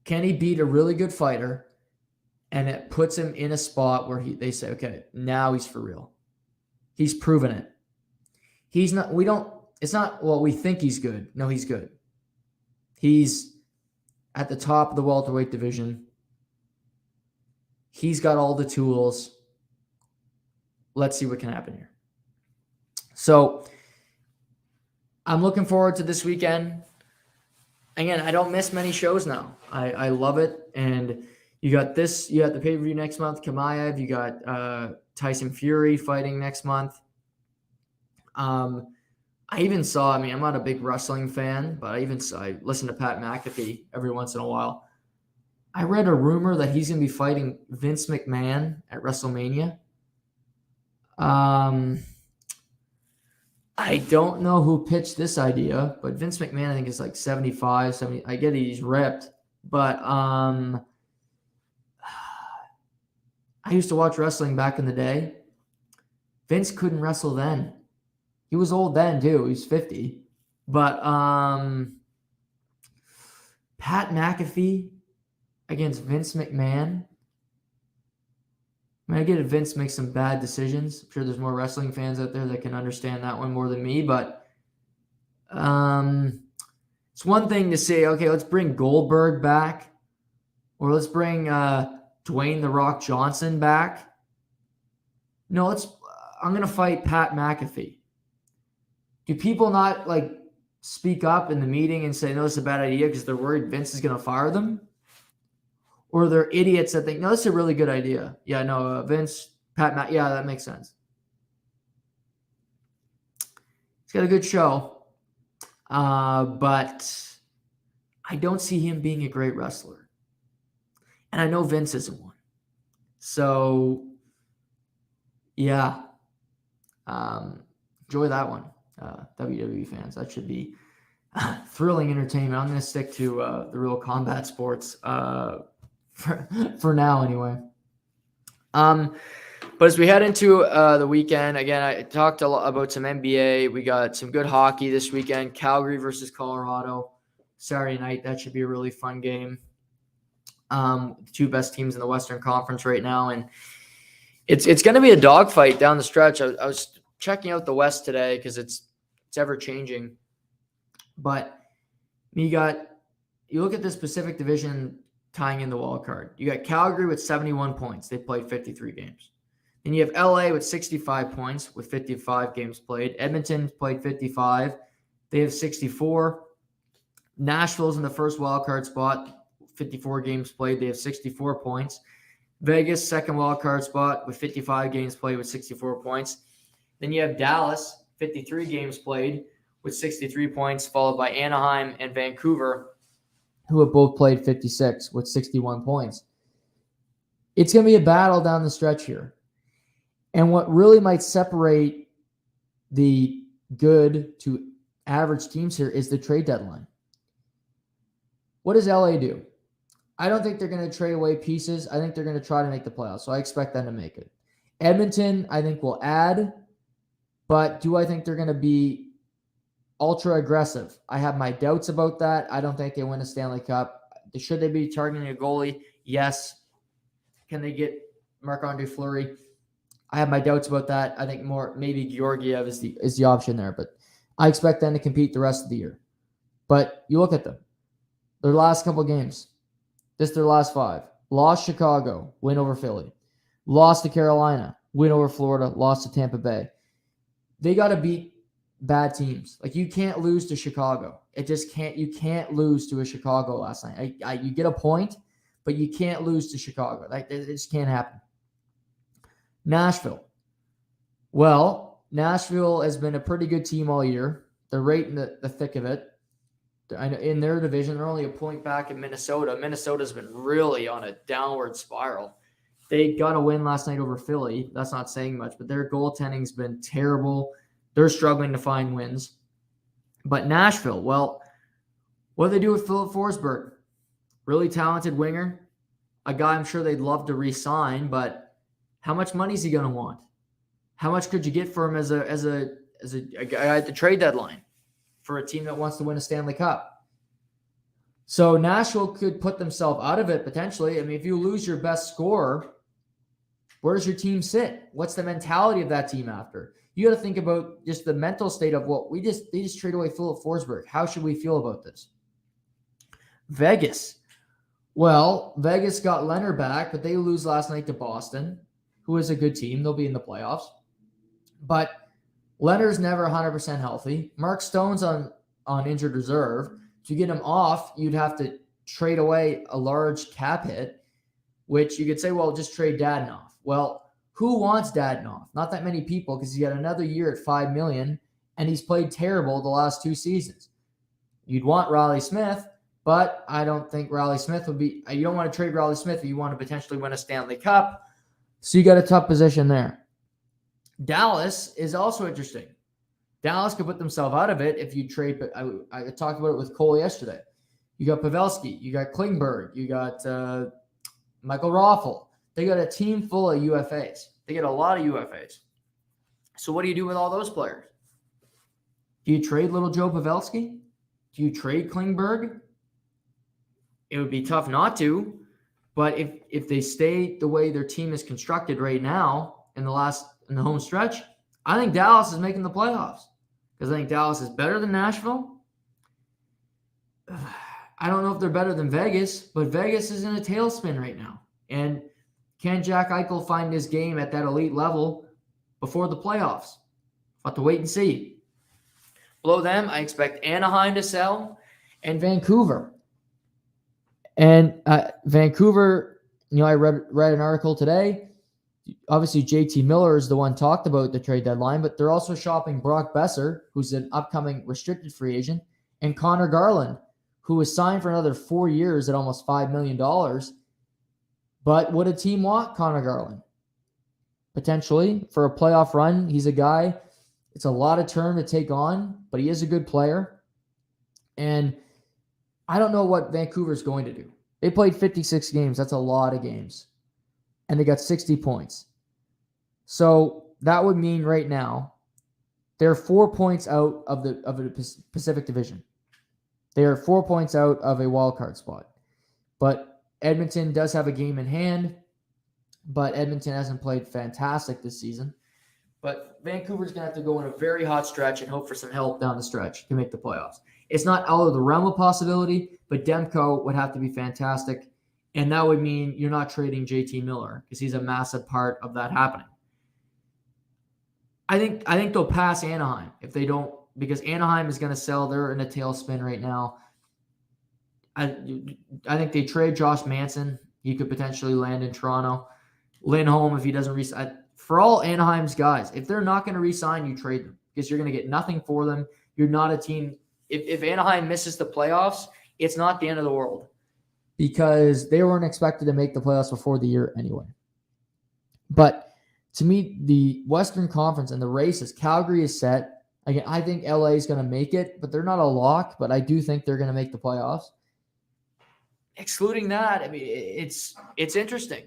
Can he beat a really good fighter and it puts him in a spot where they say, okay, now he's for real. He's proven it. It's not, well, we think he's good. No, he's good. He's at the top of the welterweight division. He's got all the tools. Let's see what can happen here. So I'm looking forward to this weekend. Again, I don't miss many shows now. I love it. And you got the pay-per-view next month, Chimaev. You got Tyson Fury fighting next month. I even saw, I'm not a big wrestling fan, but I listen to Pat McAfee every once in a while. I read a rumor that he's going to be fighting Vince McMahon at WrestleMania. I don't know who pitched this idea, but Vince McMahon, I think, is like 75, 70. I get he's ripped, but I used to watch wrestling back in the day. Vince couldn't wrestle then. He was old then, too. He was 50. But Pat McAfee against Vince McMahon. I get it, Vince makes some bad decisions. I'm sure there's more wrestling fans out there that can understand that one more than me. But it's one thing to say, okay, let's bring Goldberg back. Or let's bring Dwayne "The Rock" Johnson back. No, I'm going to fight Pat McAfee. Do people not speak up in the meeting and say, no, it's a bad idea because they're worried Vince is going to fire them? Or they're idiots that think, no, that's a really good idea. Yeah, no, Vince, Pat, yeah, that makes sense. He's got a good show. But I don't see him being a great wrestler. And I know Vince isn't one. So, yeah. Enjoy that one, WWE fans. That should be thrilling entertainment. I'm going to stick to the real combat sports for now anyway. But as we head into the weekend, again, I talked a lot about some NBA. We got some good hockey this weekend. Calgary versus Colorado, Saturday night. That should be a really fun game. The two best teams in the Western Conference right now. And it's going to be a dogfight down the stretch. I was checking out the West today because it's ever changing. But you look at this Pacific Division tying in the wild card. You got Calgary with 71 points. They played 53 games. Then you have LA with 65 points with 55 games played. Edmonton played 55. They have 64. Nashville's in the first wild card spot, 54 games played. They have 64 points. Vegas, second wild card spot with 55 games played with 64 points. Then you have Dallas, 53 games played with 63 points, followed by Anaheim and Vancouver, who have both played 56 with 61 points. It's going to be a battle down the stretch here. And what really might separate the good to average teams here is the trade deadline. What does LA do? I don't think they're going to trade away pieces. I think they're going to try to make the playoffs. So I expect them to make it. Edmonton, I think, will add. But do I think they're going to be ultra aggressive? I have my doubts about that. I don't think they win a Stanley Cup. Should they be targeting a goalie? Yes. Can they get Marc-Andre Fleury? I have my doubts about that. I think more maybe Georgiev is the option there. But I expect them to compete the rest of the year. But you look at them. Their last couple games. This is their last 5. Lost Chicago, win over Philly. Lost to Carolina, win over Florida, lost to Tampa Bay. They got to beat bad teams. Like, you can't lose to Chicago. You can't lose to a Chicago last night. You get a point, but you can't lose to Chicago. It just can't happen. Nashville. Well, Nashville has been a pretty good team all year. They're right in the thick of it. In their division, they're only a point back in Minnesota. Minnesota's been really on a downward spiral. They got a win last night over Philly. That's not saying much, but their goaltending's been terrible. They're struggling to find wins. But Nashville, well, what do they do with Philip Forsberg? Really talented winger. A guy I'm sure they'd love to re-sign, but how much money is he going to want? How much could you get for him as a guy at the trade deadline for a team that wants to win a Stanley Cup? So Nashville could put themselves out of it potentially. I mean, if you lose your best scorer, where does your team sit? What's the mentality of that team after? You got to think about just the mental state of they just traded away Philip Forsberg. How should we feel about this? Vegas. Well, Vegas got Leonard back, but they lose last night to Boston, who is a good team. They'll be in the playoffs. But Leonard's never 100% healthy. Mark Stone's on injured reserve. To get him off, you'd have to trade away a large cap hit, which you could say, well, just trade Dadonov. Well, who wants Dadonov? Not that many people, because he's got another year at $5 million, and he's played terrible the last 2 seasons. You'd want Riley Smith, but I don't think Riley Smith would be. You don't want to trade Riley Smith if you want to potentially win a Stanley Cup. So you got a tough position there. Dallas is also interesting. Dallas could put themselves out of it if you trade. But I talked about it with Cole yesterday. You got Pavelski, you got Klingberg, you got Michael Raffl. They got a team full of UFAs. They get a lot of UFAs. So what do you do with all those players? Do you trade little Joe Pavelski? Do you trade Klingberg? It would be tough not to. But if they stay the way their team is constructed right now in the home stretch, I think Dallas is making the playoffs because I think Dallas is better than Nashville. I don't know if they're better than Vegas, but Vegas is in a tailspin right now. And can Jack Eichel find his game at that elite level before the playoffs? We'll have to wait and see. Below them, I expect Anaheim to sell and Vancouver. And Vancouver, I read an article today. Obviously, JT Miller is the one talked about the trade deadline, but they're also shopping Brock Besser, who's an upcoming restricted free agent, and Connor Garland, who was signed for another 4 years at almost $5 million. But would a team want Connor Garland? Potentially for a playoff run. He's a guy, it's a lot of term to take on, but he is a good player. And I don't know what Vancouver's going to do. They played 56 games. That's a lot of games. And they got 60 points. So that would mean right now they're 4 points out of the Pacific Division. They are 4 points out of a wild card spot. But Edmonton does have a game in hand, but Edmonton hasn't played fantastic this season. But Vancouver's going to have to go in a very hot stretch and hope for some help down the stretch to make the playoffs. It's not out of the realm of possibility, but Demko would have to be fantastic. And that would mean you're not trading JT Miller because he's a massive part of that happening. I think they'll pass Anaheim if they don't, because Anaheim is going to sell. They're in a tailspin right now. I think they trade Josh Manson. He could potentially land in Toronto. Lindholm, if he doesn't resign. For all Anaheim's guys, if they're not going to resign, you trade them because you're going to get nothing for them. You're not a team. If Anaheim misses the playoffs, it's not the end of the world because they weren't expected to make the playoffs before the year anyway. But to me, the Western Conference and the races, Calgary is set. Again, I think LA is going to make it, but they're not a lock, but I do think they're going to make the playoffs. Excluding that, I mean, it's interesting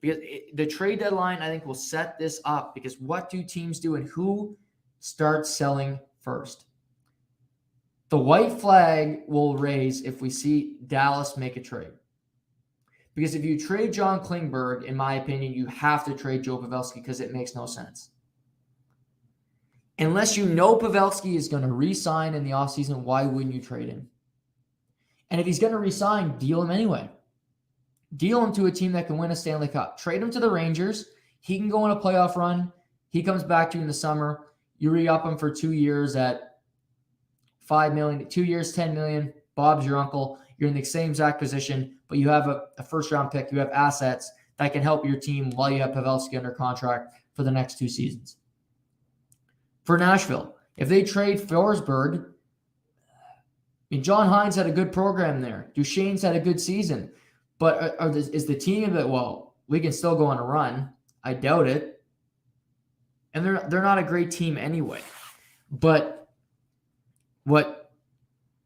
because the trade deadline, I think, will set this up because what do teams do and who starts selling first? The white flag will raise if we see Dallas make a trade. Because if you trade John Klingberg, in my opinion, you have to trade Joe Pavelski because it makes no sense. Unless you know Pavelski is going to re-sign in the offseason, why wouldn't you trade him? And if he's going to re-sign, deal him anyway. Deal him to a team that can win a Stanley Cup. Trade him to the Rangers. He can go on a playoff run. He comes back to you in the summer. You re-up him for 2 years at $5 million. 2 years, $10 million. Bob's your uncle. You're in the same exact position, but you have a first-round pick. You have assets that can help your team while you have Pavelski under contract for the next 2 seasons. For Nashville, if they trade Forsberg, John Hines had a good program there. Duchesne's had a good season. But is the team that, well, we can still go on a run? I doubt it. And they're not a great team anyway. But what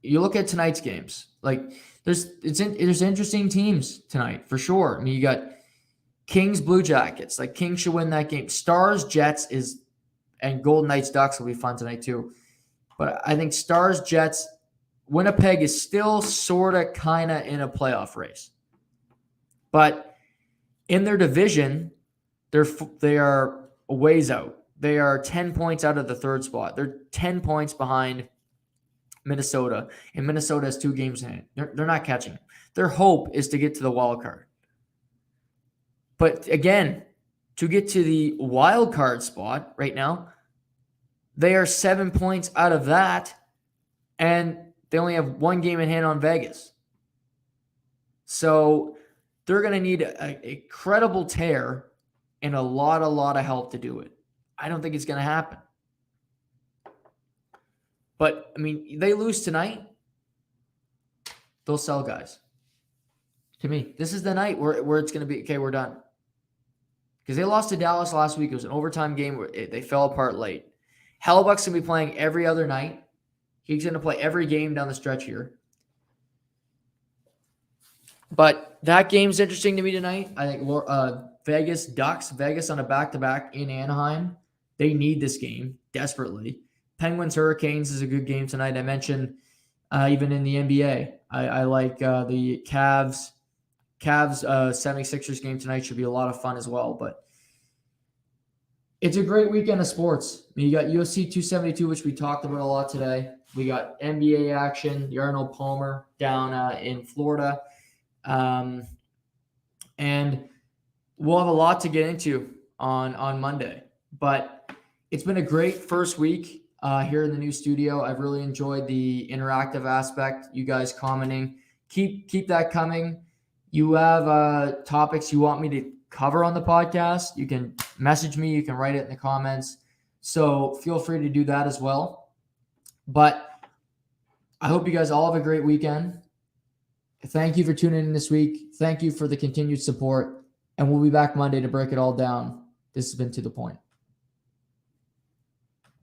you look at tonight's games, like there's interesting teams tonight for sure. I mean, you got Kings, Blue Jackets. Like Kings should win that game. Stars, Jets and Golden Knights, Ducks will be fun tonight too. But I think Stars, Jets, Winnipeg is still sort of kind of in a playoff race. But in their division, they are a ways out. They are 10 points out of the third spot. They're 10 points behind Minnesota, and Minnesota has 2 games in hand. They're not catching them. Their hope is to get to the wild card. But again, to get to the wild card spot right now, they are 7 points out of that, and they only have 1 game in hand on Vegas. So they're going to need an incredible tear and a lot of help to do it. I don't think it's going to happen. But, I mean, they lose tonight, they'll sell guys. To me, this is the night where it's going to be, okay, we're done. Because they lost to Dallas last week. It was an overtime game where they fell apart late. Hellebuyck's going to be playing every other night. He's going to play every game down the stretch here. But that game's interesting to me tonight. I think Vegas Ducks, Vegas on a back-to-back in Anaheim. They need this game desperately. Penguins Hurricanes is a good game tonight. I mentioned even in the NBA. I like the Cavs 76ers game tonight should be a lot of fun as well. But it's a great weekend of sports. I mean, you got UFC 272, which we talked about a lot today. We got NBA action, the Arnold Palmer down in Florida. And we'll have a lot to get into on Monday. But it's been a great first week here in the new studio. I've really enjoyed the interactive aspect, you guys commenting. Keep that coming. You have topics you want me to cover on the podcast, you can message me, you can write it in the comments. So feel free to do that as well. But I hope you guys all have a great weekend. Thank you for tuning in this week. Thank you for the continued support. And we'll be back Monday to break it all down. This has been To The Point.